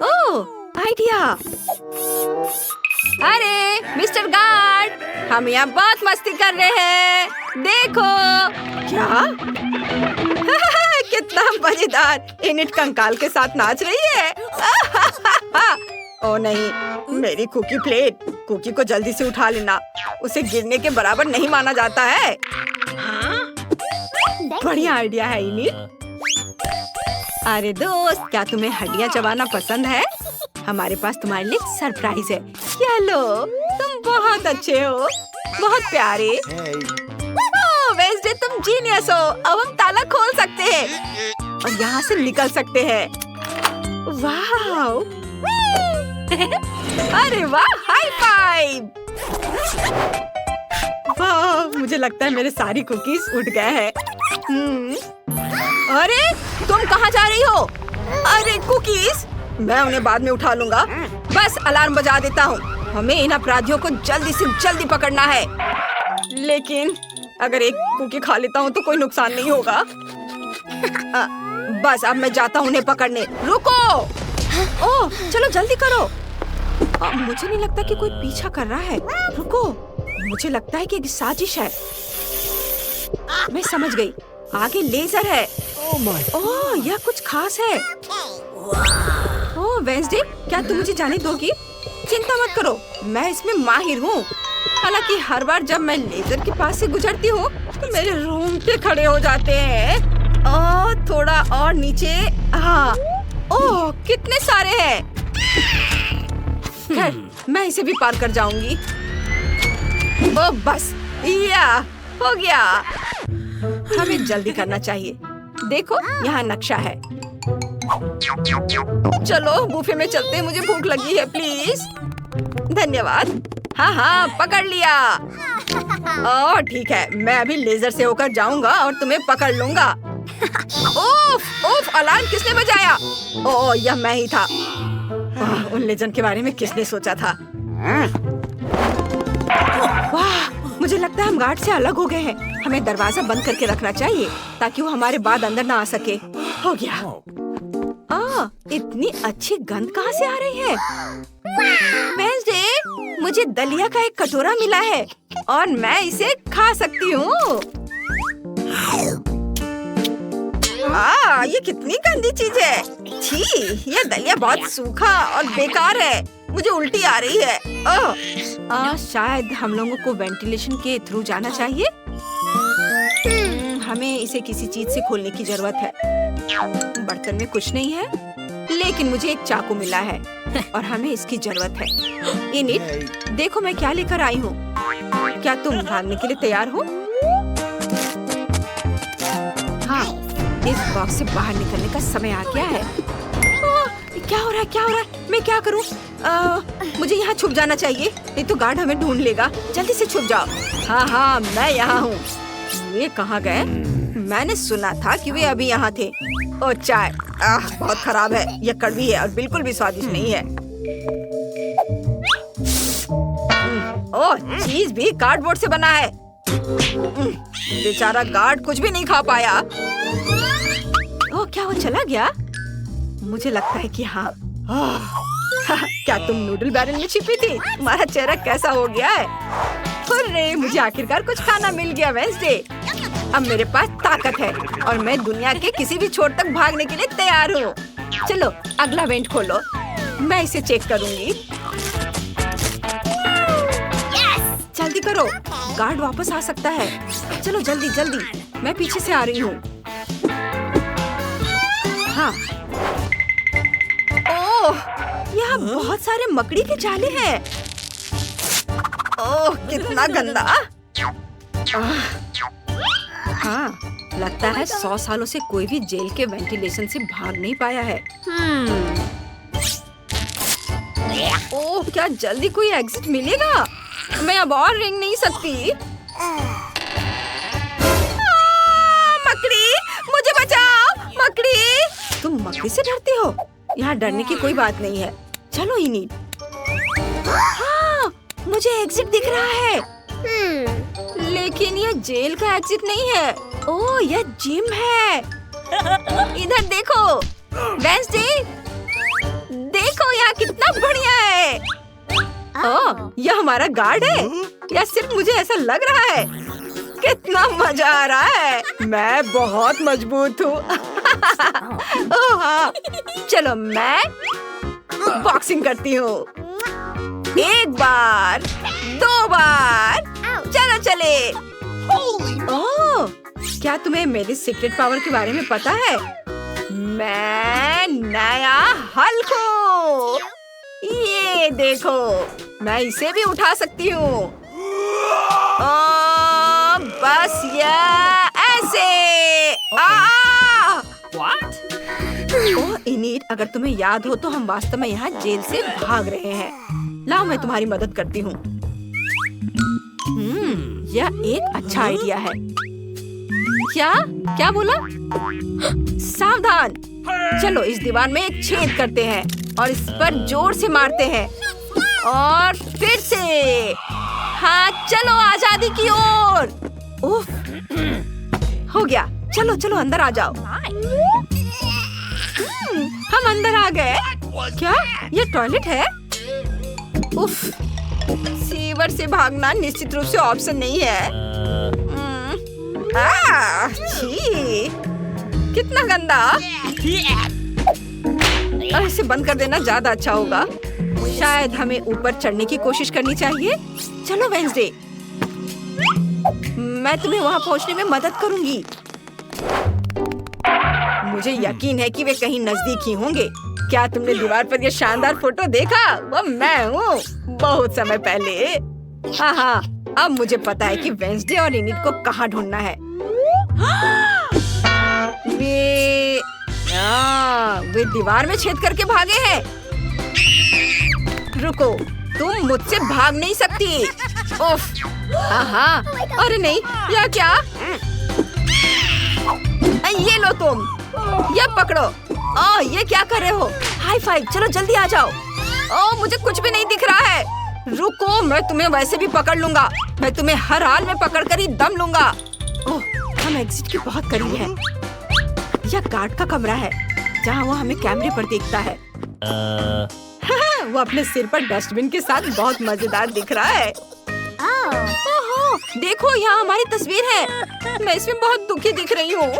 ओह आइडिया। अरे मिस्टर गार्ड, हम यहाँ बहुत मस्ती कर रहे हैं, देखो। क्या? कितना मजेदार। एनिट कंकाल के साथ नाच रही है। ओ नहीं, मेरी कुकी प्लेट। कुकी को जल्दी से उठा लेना, उसे गिरने के बराबर नहीं माना जाता है। बढ़िया आइडिया है एनिट। अरे दोस्त, क्या तुम्हें हड्डियाँ चबाना पसंद है? हमारे पास तुम्हारे लिए सरप्राइज है। ये लो, तुम बहुत अच्छे हो, बहुत प्यारे। ओह वेंसडे, तुम जीनियस हो। अब हम ताला खोल सकते हैं और यहाँ से निकल सकते हैं। वाह! अरे वाह, हाई फाइव! वाह, मुझे लगता है मेरे सारी कुकीज उठ गए हैं। अरे तुम कहाँ जा रही हो? अरे कुकीज, मैं उन्हें बाद में उठा लूंगा। बस अलार्म बजा देता हूँ। हमें इन अपराधियों को जल्दी से जल्दी पकड़ना है। लेकिन अगर एक कुकी खा लेता हूँ तो कोई नुकसान नहीं होगा। बस अब मैं जाता हूँ उन्हें पकड़ने। रुको! ओह चलो जल्दी करो। मुझे नहीं लगता कि कोई पीछा कर रहा है। रुको, मुझे लगता है कि एक साजिश है। मैं समझ गई, आगे लेजर है। ओह यह कुछ खास है। ओह वेंसडे, क्या तुम मुझे जाने दोगी? चिंता मत करो, मैं इसमें माहिर हूँ। हालांकि हर बार जब मैं लेजर के पास से गुजरती हूँ तो मेरे रोंगटे खड़े हो जाते हैं। ओह थोड़ा और नीचे। हाँ, ओह कितने सारे हैं। खैर, मैं इसे भी पार कर जाऊंगी। ओह बस, या हो गया। हमें जल्दी करना चाहिए। देखो यहाँ नक्शा है। चलो बुफे में चलते हैं, मुझे भूख लगी है। प्लीज। धन्यवाद। हाँ हाँ पकड़ लिया। ओह ठीक है, मैं अभी लेजर से होकर जाऊंगा और तुम्हें पकड़ लूंगा। ओफ ओफ, अलार्म किसने बजाया? ओह यह मैं ही था। उन लेजेंड के बारे में किसने सोचा था? वाह, मुझे लगता है हम गार्ड से अलग हो गए हैं। हमें दरवाजा बंद करके रखना चाहिए ताकि वो हमारे बाद अंदर ना आ सके। हो गया। इतनी अच्छी गंध कहाँ से आ रही है? वेंसडे, मुझे दलिया का एक कटोरा मिला है और मैं इसे खा सकती हूँ। ये कितनी गंदी चीज है। छी, यह दलिया बहुत सूखा और बेकार है। मुझे उल्टी आ रही है। शायद हम लोगों को वेंटिलेशन के थ्रू जाना चाहिए। हमें इसे किसी चीज से खोलने की जरूरत है। बर्तन में कुछ नहीं है, लेकिन मुझे एक चाकू मिला है और हमें इसकी जरूरत है। एनिट, देखो मैं क्या लेकर आई हूँ। क्या तुम भागने के लिए तैयार हो? हाँ, इस बॉक्स से बाहर निकलने का समय आ गया है। क्या हो रहा है? क्या हो रहा है? मैं क्या करूं? मुझे यहाँ छुप जाना चाहिए, नहीं तो गार्ड हमें ढूंढ लेगा। जल्दी से छुप जाओ। हाँ हाँ मैं यहाँ हूँ। ये कहाँ गए? मैंने सुना था कि वे अभी यहाँ थे। ओ चाय, बहुत खराब है। यह कड़वी है और बिल्कुल भी स्वादिष्ट नहीं है। ओह चीज भी कार्डबोर्ड से बना है। बेचारा गार्ड कुछ भी नहीं खा पाया। ओह क्या वो चला गया? मुझे लगता है कि हाँ। क्या तुम नूडल बैरल में छिपी थी? तुम्हारा चेहरा कैसा हो गया है? अरे मुझे आखिरकार कुछ खाना मिल गया वेंसडे। अब मेरे पास ताकत है और मैं दुनिया के किसी भी छोर तक भागने के लिए तैयार हूँ। चलो अगला वेंट खोलो, मैं इसे चेक करूंगी। जल्दी करो, गार्ड वापस आ सकता है। चलो जल्दी जल्दी, मैं पीछे से आ रही हूँ। हाँ। ओह, यहाँ बहुत सारे मकड़ी के जाले हैं। ओह कितना गंदा। हाँ, लगता है 100 सालों से कोई भी जेल के वेंटिलेशन से भाग नहीं पाया है। ओह, क्या जल्दी कोई एग्जिट मिलेगा? मैं अब और रेंग नहीं सकती। मकड़ी, मुझे बचाओ! मकड़ी! तुम मकड़ी से डरती हो? यहाँ डरने की कोई बात नहीं है। चलो इनीड। हाँ, मुझे एग्जिट दिख रहा है। लेकिन यह जेल का एग्जिट नहीं है। ओह, यह जिम है। इधर देखो वेंसडे, देखो यहाँ कितना बढ़िया है। ओह, यह हमारा गार्ड है या सिर्फ मुझे ऐसा लग रहा है? कितना मजा आ रहा है। मैं बहुत मजबूत हूँ। ओह हाँ, चलो मैं बॉक्सिंग करती हूँ। 1 बार, 2 बार, चलो चले। ओह, क्या तुम्हें मेरी सीक्रेट पावर के बारे में पता है? मैं नया हल्क हूँ। ये देखो, मैं इसे भी उठा सकती हूँ। बस ये ऐसे। ओह इनीड, अगर तुम्हें याद हो तो हम वास्तव में यहाँ जेल से भाग रहे हैं। लाओ मैं तुम्हारी मदद करती हूँ। यह एक अच्छा आइडिया है। क्या क्या बोला? सावधान! चलो इस दीवार में एक छेद करते हैं और इस पर जोर से मारते हैं और फिर से। हाँ, चलो आजादी की ओर। उफ, हो गया। चलो चलो अंदर आ जाओ। हम अंदर आ गए। क्या ये टॉयलेट है? उफ, सीवर से भागना निश्चित रूप से ऑप्शन नहीं है। छी, कितना गंदा। अब इसे बंद कर देना ज्यादा अच्छा होगा। शायद हमें ऊपर चढ़ने की कोशिश करनी चाहिए। चलो वेंसडे, मैं तुम्हें वहाँ पहुँचने में मदद करूँगी। मुझे यकीन है कि वे कहीं नजदीक ही होंगे। क्या तुमने दीवार पर यह शानदार फोटो देखा? वो मैं हूँ, बहुत समय पहले। हाँ, अब मुझे पता है कि वेंसडे और इनिट को कहाँ ढूंढना है। वे दीवार में छेद करके भागे हैं। रुको, तुम मुझसे भाग नहीं सकती। उफ, हाँ, अरे नहीं, यह क्या? ये लो तुम, ये पकड़ो। ओह, ये क्या कर रहे हो? हाई फाइव, चलो जल्दी आ जाओ। ओह, मुझे कुछ भी नहीं दिख रहा है। रुको, मैं तुम्हें वैसे भी पकड़ लूंगा। मैं तुम्हें हर हाल में पकड़कर ही दम लूंगा। ओह, हम एग्जिट के बहुत करीब हैं। यह गार्ड का कमरा है जहाँ वो हमें कैमरे पर देखता है। वो अपने सिर पर डस्टबिन के साथ बहुत मजेदार दिख रहा है। ओहो, देखो यहाँ हमारी तस्वीर है। मैं इसमें बहुत दुखी दिख रही हूँ।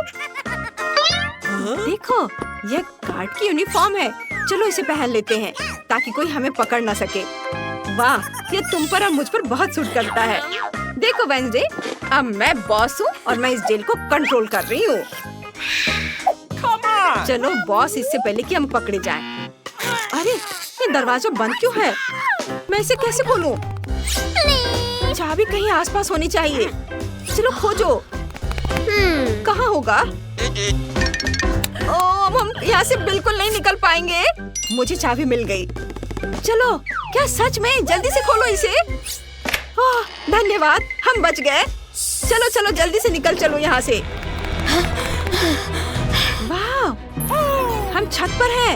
देखो, यह गार्ड की यूनिफॉर्म है। चलो इसे पहन लेते हैं ताकि कोई हमें पकड़ ना सके। वाह, ये तुम पर और मुझ पर बहुत सूट करता है। देखो वेंसडे, अब मैं बॉस हूँ और मैं इस जेल को कंट्रोल कर रही हूँ। चलो बॉस, इससे पहले कि हम पकड़े जाएं। अरे, ये दरवाजा बंद क्यों है? मैं इसे कैसे खोलूं? चाबी कहीं आसपास होनी चाहिए। चलो खोजो। कहाँ होगा? ओह, हम यहाँ से बिल्कुल नहीं निकल पाएंगे। मुझे चाबी मिल गई। चलो, क्या सच में? जल्दी से खोलो इसे। ओह, धन्यवाद, हम बच गए। चलो चलो जल्दी से निकल चलो यहाँ से। वाह, हम छत पर हैं।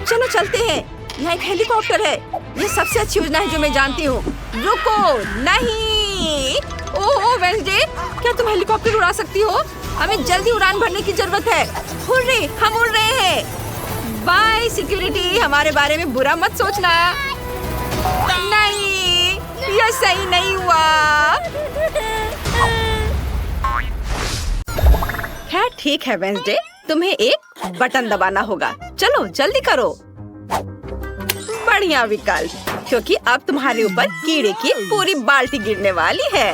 चलो चलते हैं। यहाँ एक हेलीकॉप्टर है। ये सबसे अच्छी योजना है जो मैं जानती हूँ। रुको, नहीं। ओह वेंसडे, क्या तुम हेलीकॉप्टर उड़ा सकती हो? हमें जल्दी उड़ान भरने की जरूरत है। हुर्रे, हम उड़ रहे हैं। बाय सिक्योरिटी, हमारे बारे में बुरा मत सोचना। नहीं, यह सही नहीं हुआ। खैर ठीक है वेंसडे, तुम्हें एक बटन दबाना होगा। चलो जल्दी करो। बढ़िया विकल्प, क्योंकि अब तुम्हारे ऊपर कीड़े की पूरी बाल्टी गिरने वाली है।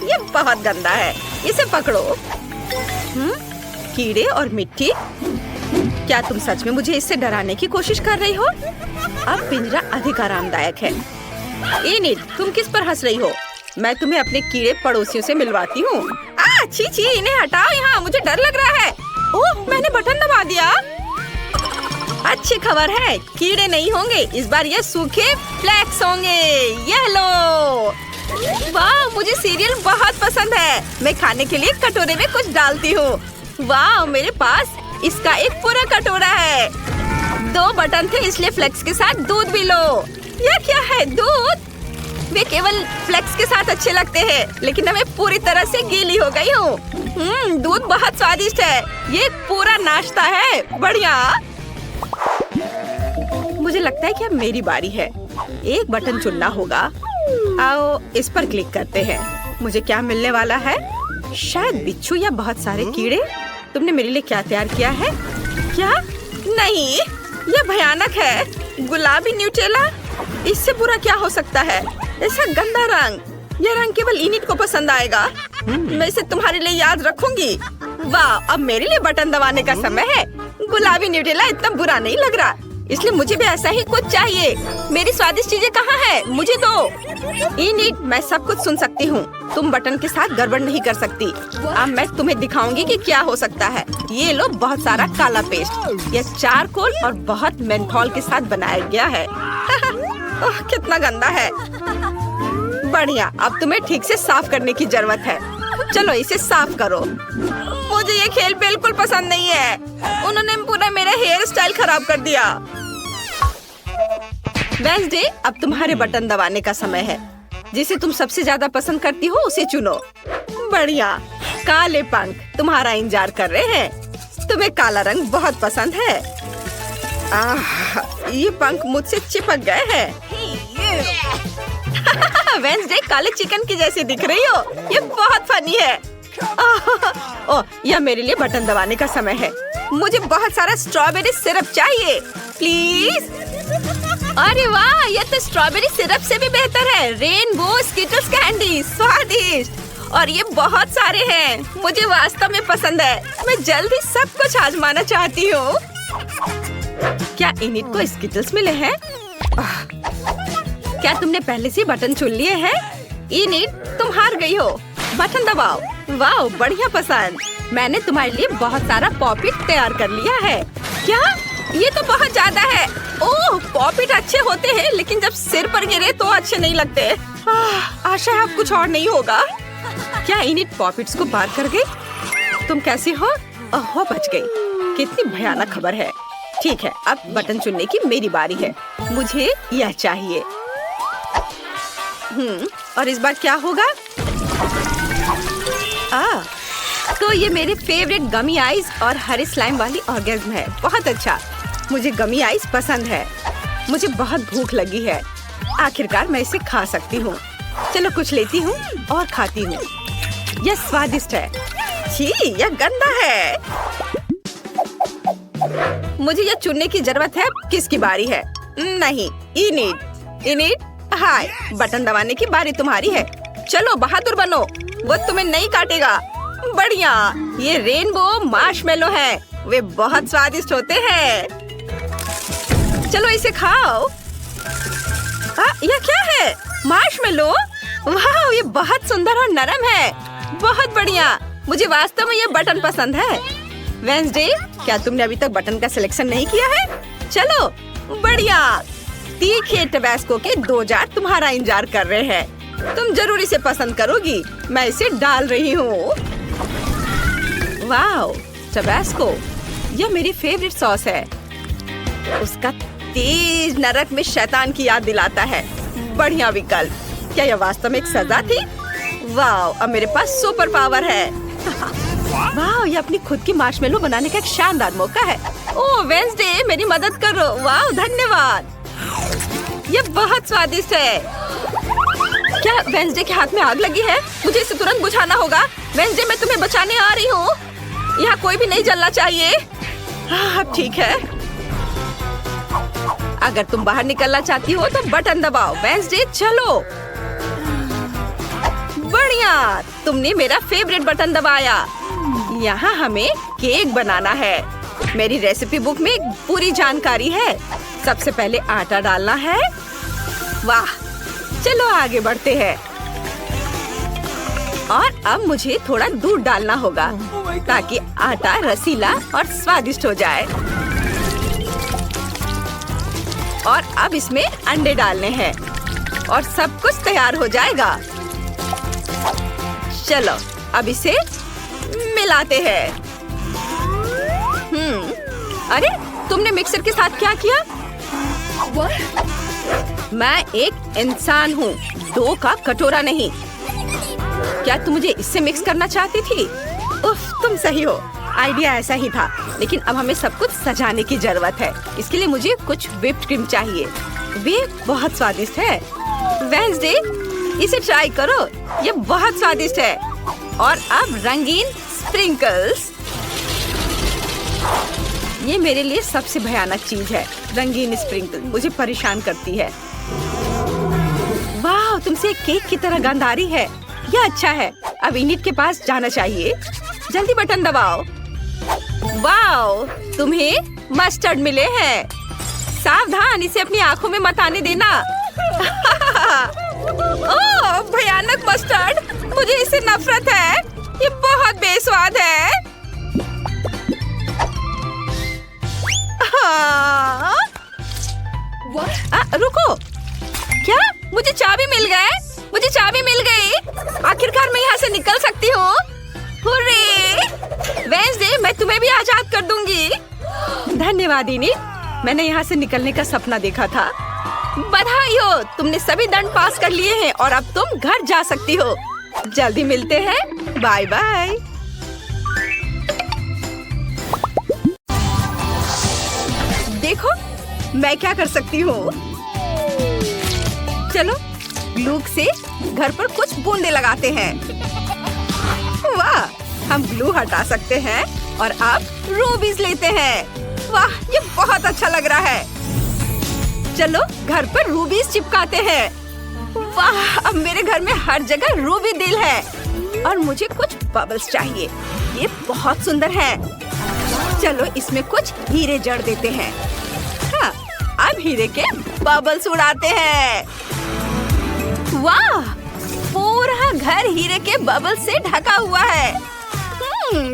ये बहुत गंदा है, इसे पकड़ो। कीड़े और मिट्टी, क्या तुम सच में मुझे इससे डराने की कोशिश कर रही हो? अब पिंजरा अधिक आरामदायक है। इनिट, तुम किस पर हंस रही हो? मैं तुम्हें अपने कीड़े पड़ोसियों से मिलवाती हूँ। छी छी, इन्हें हटाओ यहाँ, मुझे डर लग रहा है। ओह, मैंने बटन दबा दिया। अच्छी खबर है, कीड़े नहीं होंगे इस बार, ये सूखे फ्लेक्स होंगे। ये लो। वाह, मुझे सीरियल बहुत पसंद है। मैं खाने के लिए कटोरे में कुछ डालती हूँ। वाह, मेरे पास इसका एक पूरा कटोरा है। 2 बटन थे इसलिए फ्लेक्स के साथ दूध भी लो। यह क्या है, दूध? वे केवल फ्लेक्स के साथ अच्छे लगते हैं, लेकिन मैं पूरी तरह से गीली हो गई हूँ। दूध बहुत स्वादिष्ट है। ये एक पूरा नाश्ता है। बढ़िया। मुझे लगता है कि अब मेरी बारी है। एक बटन चुनना होगा। आओ इस पर क्लिक करते हैं। मुझे क्या मिलने वाला है? शायद बिच्छू या बहुत सारे कीड़े। तुमने मेरे लिए क्या तैयार किया है? क्या? नहीं, यह भयानक है। गुलाबी न्यूटेला, इससे बुरा क्या हो सकता है? ऐसा गंदा रंग। यह रंग केवल इनिट को पसंद आएगा। मैं इसे तुम्हारे लिए याद रखूंगी। वाह, अब मेरे लिए बटन दबाने का समय है। गुलाबी न्यूटेला इतना बुरा नहीं लग रहा, इसलिए मुझे भी ऐसा ही कुछ चाहिए। मेरी स्वादिष्ट चीजें कहाँ है? मुझे दो। इनिट, मैं सब कुछ सुन सकती हूँ। तुम बटन के साथ गड़बड़ नहीं कर सकती। अब मैं तुम्हें दिखाऊंगी कि क्या हो सकता है। ये लो बहुत सारा काला पेस्ट। यह चारकोल और बहुत मेंथोल के साथ बनाया गया है। ओह, कितना गंदा है। बढ़िया, अब तुम्हें ठीक से साफ करने की जरूरत है। चलो इसे साफ करो। मुझे ये खेल बिल्कुल पसंद नहीं है। उन्होंने पूरा मेरा हेयर स्टाइल खराब कर दिया। वेंसडे, अब तुम्हारे बटन दबाने का समय है। जिसे तुम सबसे ज्यादा पसंद करती हो उसे चुनो। बढ़िया। काले पंख तुम्हारा इंतजार कर रहे हैं। तुम्हें काला रंग बहुत पसंद है। ये पंख मुझसे चिपक गए हैं। वेंसडे, काले चिकन की जैसी दिख रही हो। ये बहुत फनी है। ओह, यह मेरे लिए बटन दबाने का समय है। मुझे बहुत सारा स्ट्रॉबेरी सिरप चाहिए, प्लीज। अरे वाह, यह तो स्ट्रॉबेरी सिरप से भी बेहतर है। रेनबो स्किटल्स कैंडी, स्वादिष्ट। और ये बहुत सारे हैं। मुझे वास्तव में पसंद है। मैं जल्द ही सब कुछ आजमाना चाहती हूँ। क्या इनिट को स्किटल्स मिले हैं? क्या तुमने पहले से बटन चुन लिए हैं? इनिट, तुम हार गई हो। बटन दबाओ। वाह, बढ़िया पसंद। मैंने तुम्हारे लिए बहुत सारा पॉपिट तैयार कर लिया है। क्या? ये तो बहुत ज्यादा है। ओह, पॉपिट अच्छे होते हैं, लेकिन जब सिर पर गिरे तो अच्छे नहीं लगते। आशा है अब कुछ और नहीं होगा। क्या इनिट पॉपिट्स को बाहर कर गई? तुम कैसी हो? ओह, बच गई। कितनी भयानक खबर है। ठीक है, अब बटन चुनने की मेरी बारी है। मुझे यह चाहिए। और इस बार क्या होगा? तो ये मेरे फेवरेट गमी आइस और हरे स्लाइम वाली ऑर्गेज्म है। बहुत अच्छा, मुझे गमी आइस पसंद है। मुझे बहुत भूख लगी है। आखिरकार मैं इसे खा सकती हूँ। चलो कुछ लेती हूँ और खाती हूँ। यह स्वादिष्ट है। छी, यह गंदा है। मुझे यह चुनने की जरूरत है किसकी बारी है। नहीं, इनिट। इनिट, हाय, बटन दबाने की बारी तुम्हारी है। चलो बहादुर बनो, वो तुम्हें नहीं काटेगा। बढ़िया, ये रेनबो मार्शमेलो है। वे बहुत स्वादिष्ट होते हैं। चलो इसे खाओ। यह क्या है? मार्शमेलो? वाह, ये बहुत सुंदर और नरम है। बहुत बढ़िया, मुझे वास्तव में ये बटन पसंद है। वेंसडे, क्या तुमने अभी तक बटन का सिलेक्शन नहीं किया है? चलो, बढ़िया। तीखे टबैस्को के 2 जार तुम्हारा इंतजार कर रहे हैं। तुम जरूर इसे पसंद करोगी। मैं इसे डाल रही हूँ। वाह, टबैस्को, यह मेरी फेवरेट सॉस है। उसका तेज नरक में शैतान की याद दिलाता है। बढ़िया विकल्प। क्या यह वास्तव में एक सजा थी? वाह, अब मेरे पास सुपर पावर है। वाह, ये अपनी खुद की मार्शमेलो बनाने का एक शानदार मौका है। ओह वेंसडे, मेरी मदद करो। वाह, धन्यवाद। ये बहुत स्वादिष्ट है। क्या वेंसडे के हाथ में आग लगी है? मुझे इसे तुरंत बुझाना होगा। वेंसडे, मैं तुम्हें बचाने आ रही हूँ। यहाँ कोई भी नहीं जलना चाहिए। अब ठीक है। अगर तुम बाहर निकलना चाहती हो तो बटन दबाओ। वेंसडे, चलो। बढ़िया, तुमने मेरा फेवरेट बटन दबाया। यहाँ हमें केक बनाना है। मेरी रेसिपी बुक में पूरी जानकारी है। सबसे पहले आटा डालना है। वाह, चलो आगे बढ़ते हैं। और अब मुझे थोड़ा दूध डालना होगा ताकि आटा रसीला और स्वादिष्ट हो जाए। और अब इसमें अंडे डालने हैं और सब कुछ तैयार हो जाएगा। चलो अब इसे मिलाते हैं। अरे तुमने मिक्सर के साथ क्या किया? मैं एक इंसान हूँ, डो का कटोरा नहीं। क्या तुम मुझे इससे मिक्स करना चाहती थी? उफ, तुम सही हो, आइडिया ऐसा ही था। लेकिन अब हमें सब कुछ सजाने की जरूरत है। इसके लिए मुझे कुछ व्हिप्ड क्रीम चाहिए। वे बहुत स्वादिष्ट है। वेडनेसडे, इसे ट्राई करो, ये बहुत स्वादिष्ट है। और अब रंगीन स्प्रिंकल्स। ये मेरे लिए सबसे भयानक चीज है। रंगीन स्प्रिंकल मुझे परेशान करती है। वाह, तुमसे केक की तरह गंध आ रही है। यह अच्छा है। अब इनिट के पास जाना चाहिए। जल्दी बटन दबाओ। वाह, तुम्हें मस्टर्ड मिले हैं। सावधान, इसे अपनी आंखों में मत आने देना। ओह, भयानक मस्टर्ड, मुझे इससे नफरत है। ये बहुत बेस्वाद है। रुको, क्या मुझे चाबी मिल गए? मुझे चाबी मिल गई। आखिरकार मैं यहाँ से निकल सकती हूँ। हुर्रे! वेडनेसडे, मैं तुम्हें भी आजाद कर दूंगी। धन्यवाद इनिट, मैंने यहाँ से निकलने का सपना देखा था। बधाई हो, तुमने सभी दंड पास कर लिए हैं और अब तुम घर जा सकती हो। जल्दी मिलते हैं। Bye bye. देखो मैं क्या कर सकती हूँ। चलो ग्लू से घर पर कुछ बूंदे लगाते हैं। वाह, हम ग्लू हटा सकते हैं और अब रूबीज लेते हैं। वाह, ये बहुत अच्छा लग रहा है। चलो घर पर रूबीज चिपकाते हैं। वाह, अब मेरे घर में हर जगह रूबी दिल है। और मुझे कुछ बबल्स चाहिए। ये बहुत सुंदर है। चलो इसमें कुछ हीरे जड़ देते हैं। हाँ, अब हीरे के बबल्स उड़ाते हैं। वाह, पूरा घर हीरे के बबल से ढका हुआ है।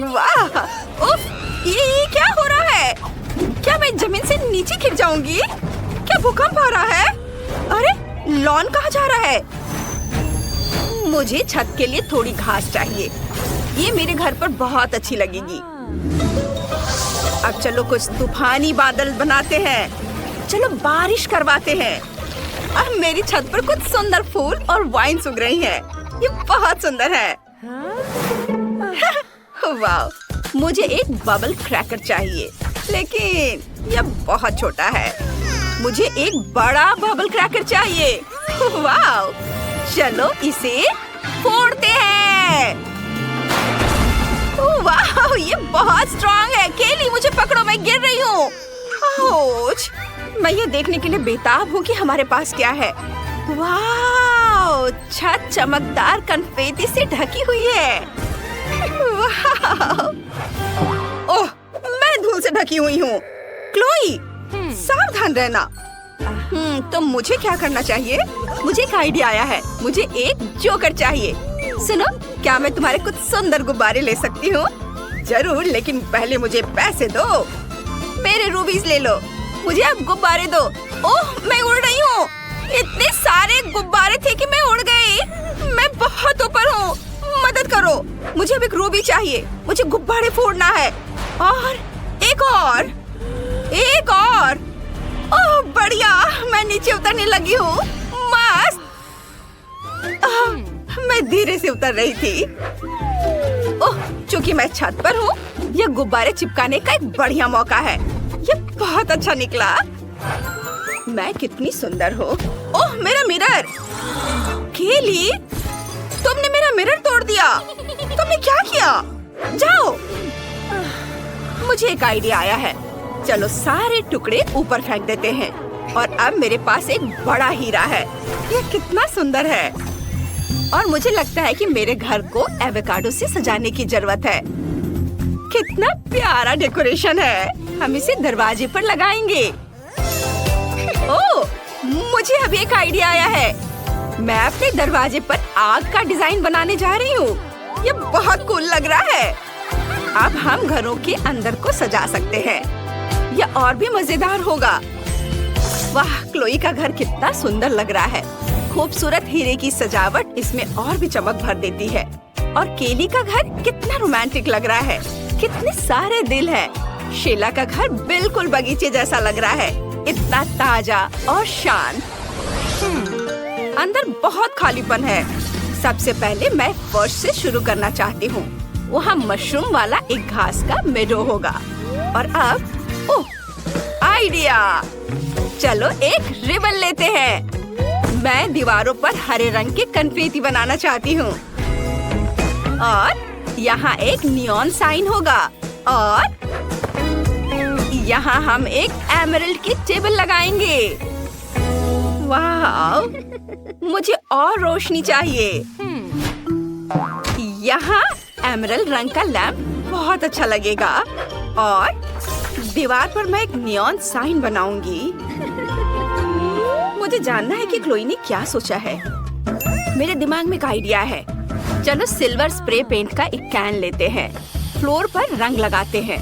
वाह, उफ, ये क्या हो रहा है? क्या मैं जमीन से नीचे गिर जाऊंगी? क्या भूकंप आ रहा है? अरे, लॉन कहाँ जा रहा है? मुझे छत के लिए थोड़ी घास चाहिए। ये मेरे घर पर बहुत अच्छी लगेगी। अब चलो कुछ तूफानी बादल बनाते हैं। चलो बारिश करवाते हैं। अब मेरी छत पर कुछ सुंदर फूल और वाइन उग रही हैं। ये बहुत सुंदर है। वाह, मुझे एक बबल क्रैकर चाहिए, लेकिन यह बहुत छोटा है। मुझे एक बड़ा बबल क्रैकर चाहिए। वाह, चलो इसे फोड़ते हैं। वाह, ये बहुत स्ट्रॉन्ग है। केली, मुझे पकड़ो, मैं गिर रही हूँ। आउच! मैं ये देखने के लिए बेताब हूँ कि हमारे पास क्या है। वाह, छत चमकदार कन्फेटी से ढकी हुई है। वाह! ओह, मैं धूल से ढकी हुई हूँ। क्लोई, सावधान रहना। तो मुझे क्या करना चाहिए? मुझे एक आइडिया आया है। मुझे एक जोकर चाहिए। सुनो, क्या मैं तुम्हारे कुछ सुंदर गुब्बारे ले सकती हूँ? जरूर, लेकिन पहले मुझे पैसे दो। मेरे रूबीज ले लो। मुझे अब गुब्बारे दो। ओह, मैं उड़ रही हूँ। इतने सारे गुब्बारे थे कि मैं उड़ गई। मैं बहुत ऊपर हूँ। मदद करो, मुझे अब एक रूबी चाहिए। मुझे गुब्बारे फोड़ना है। और एक और, एक और। ओह बढ़िया, मैं नीचे उतरने लगी हूँ। मस्त। मैं धीरे से उतर रही थी। ओह, चूंकि मैं छत पर हूँ, यह गुब्बारे चिपकाने का एक बढ़िया मौका है। ये बहुत अच्छा निकला। मैं कितनी सुंदर हूँ। ओह, मेरा मिरर। केली, तुमने मेरा मिरर तोड़ दिया। तुमने क्या किया? जाओ। मुझे एक आइडिया आया है। चलो सारे टुकड़े ऊपर फेंक देते हैं। और अब मेरे पास एक बड़ा हीरा है। यह कितना सुंदर है। और मुझे लगता है कि मेरे घर को एवोकाडो से सजाने की जरूरत है। कितना प्यारा डेकोरेशन है। हम इसे दरवाजे पर लगाएंगे। ओह, मुझे अभी एक आइडिया आया है। मैं अपने दरवाजे पर आग का डिजाइन बनाने जा रही हूँ। ये बहुत कूल लग रहा है। अब हम घरों के अंदर को सजा सकते हैं। यह और भी मजेदार होगा। वाह, क्लोई का घर कितना सुंदर लग रहा है। खूबसूरत हीरे की सजावट इसमें और भी चमक भर देती है। और केली का घर कितना रोमांटिक लग रहा है। कितने सारे दिल हैं। शीला का घर बिल्कुल बगीचे जैसा लग रहा है, इतना ताजा और शांत। अंदर बहुत खालीपन है। सबसे पहले मैं फर्श से शुरू करना चाहती हूँ। वहाँ मशरूम वाला एक घास का मेडो होगा। और अब ओह, आइडिया! चलो एक रिबन लेते हैं। मैं दीवारों पर हरे रंग के कन्फेटी बनाना चाहती हूँ। और यहाँ एक नियॉन साइन होगा। और यहाँ हम एक एमरल्ड की टेबल लगाएंगे। वाह, मुझे और रोशनी चाहिए। यहाँ एमरल्ड रंग का लैंप बहुत अच्छा लगेगा। और दीवार पर मैं एक नियॉन साइन बनाऊंगी। मुझे जानना है कि क्लोई ने क्या सोचा है। मेरे दिमाग में एक आइडिया है। चलो सिल्वर स्प्रे पेंट का एक कैन लेते हैं। फ्लोर पर रंग लगाते हैं।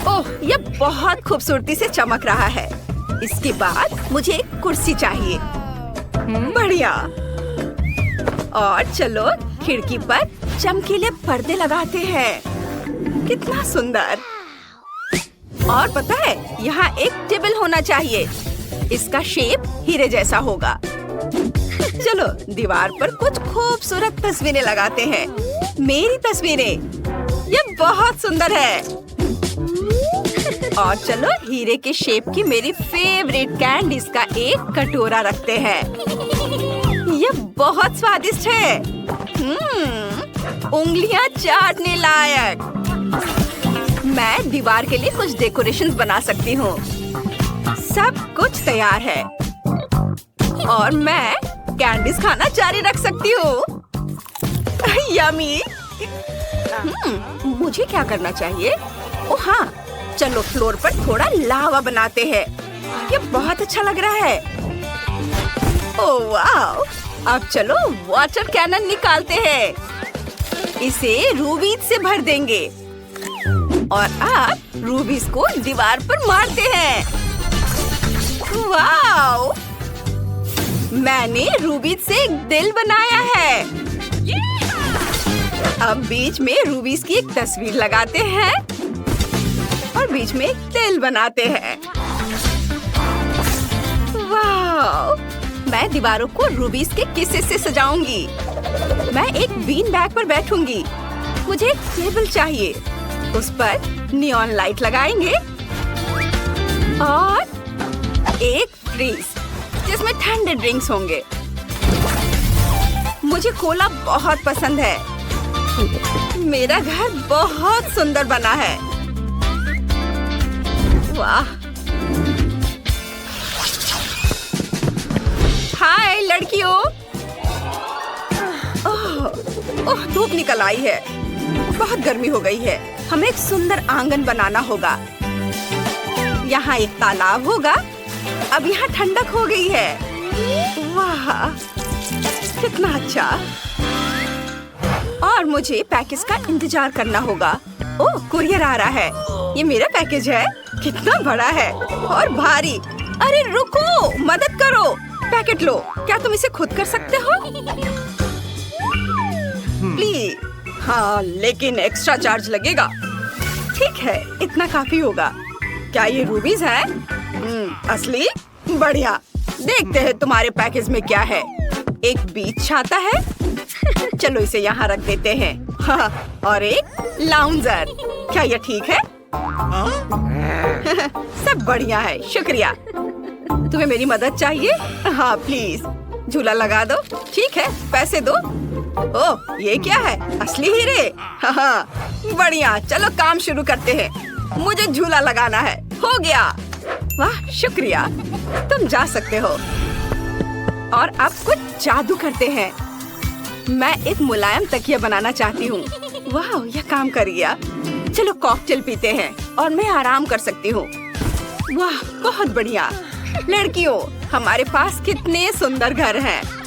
ओह, ये बहुत खूबसूरती से चमक रहा है। इसके बाद मुझे एक कुर्सी चाहिए। बढ़िया। और चलो खिड़की पर चमकीले पर्दे लगाते हैं। कितना सुंदर। और पता है, यहाँ एक टेबल होना चाहिए। इसका शेप हीरे जैसा होगा। चलो दीवार पर कुछ खूबसूरत तस्वीरें लगाते हैं। मेरी तस्वीरें। ये बहुत सुंदर है। और चलो हीरे के शेप की मेरी फेवरेट कैंडीज का एक कटोरा रखते हैं। ये बहुत स्वादिष्ट है। उंगलियां चाटने लायक। मैं दीवार के लिए कुछ डेकोरेशंस बना सकती हूँ। सब कुछ तैयार है। और मैं कैंडीज खाना जारी रख सकती हूँ। यम्मी। मुझे क्या करना चाहिए? ओह हाँ, चलो फ्लोर पर थोड़ा लावा बनाते हैं। ये बहुत अच्छा लग रहा है। ओह वाह! अब चलो वाटर कैनन निकालते हैं। इसे रूबीज से भर देंगे। और अब रूबीज को दीवार पर मारते हैं। वाओ! मैंने रूबीज से एक दिल बनाया है। अब बीच में रूबीज की एक तस्वीर लगाते हैं और बीच में एक दिल बनाते हैं। वाओ! मैं दीवारों को रूबीज के किस्से से सजाऊंगी। मैं एक बीन बैग पर बैठूंगी। मुझे एक टेबल चाहिए। उस पर नियॉन लाइट लगाएंगे और एक फ्रीज जिसमें ठंडे ड्रिंक्स होंगे। मुझे कोला बहुत पसंद है। मेरा घर बहुत सुंदर बना है। वाह! हाय लड़कियों। ओह, धूप निकल आई है। बहुत गर्मी हो गई है। हमें एक सुंदर आंगन बनाना होगा। यहाँ एक तालाब होगा। अब यहाँ ठंडक हो गई है। वाह, कितना अच्छा। और मुझे पैकेज का इंतजार करना होगा। ओह, कुरियर आ रहा है। ये मेरा पैकेज है। कितना बड़ा है और भारी। अरे रुको, मदद करो। पैकेट लो। क्या तुम इसे खुद कर सकते हो? प्लीज। हाँ, लेकिन एक्स्ट्रा चार्ज लगेगा। ठीक है, इतना काफी होगा। क्या ये रूबीज है? असली? बढ़िया। देखते हैं तुम्हारे पैकेज में क्या है। एक बीच छाता है। चलो इसे यहाँ रख देते हैं। हाँ, और एक लाउंजर। क्या ये ठीक है? सब बढ़िया है, शुक्रिया। तुम्हें मेरी मदद चाहिए? हाँ प्लीज, झूला लगा दो। ठीक है, पैसे दो। ओह, ये क्या है? असली हीरे? हाँ, बढ़िया। चलो काम शुरू करते हैं। मुझे झूला लगाना है। हो गया। वाह, शुक्रिया। तुम जा सकते हो। और अब कुछ जादू करते हैं। मैं एक मुलायम तकिया बनाना चाहती हूँ। वाह, यह काम कर गया। चलो कॉकटेल पीते हैं और मैं आराम कर सकती हूँ। वाह, बहुत बढ़िया। लड़कियों, हमारे पास कितने सुंदर घर हैं।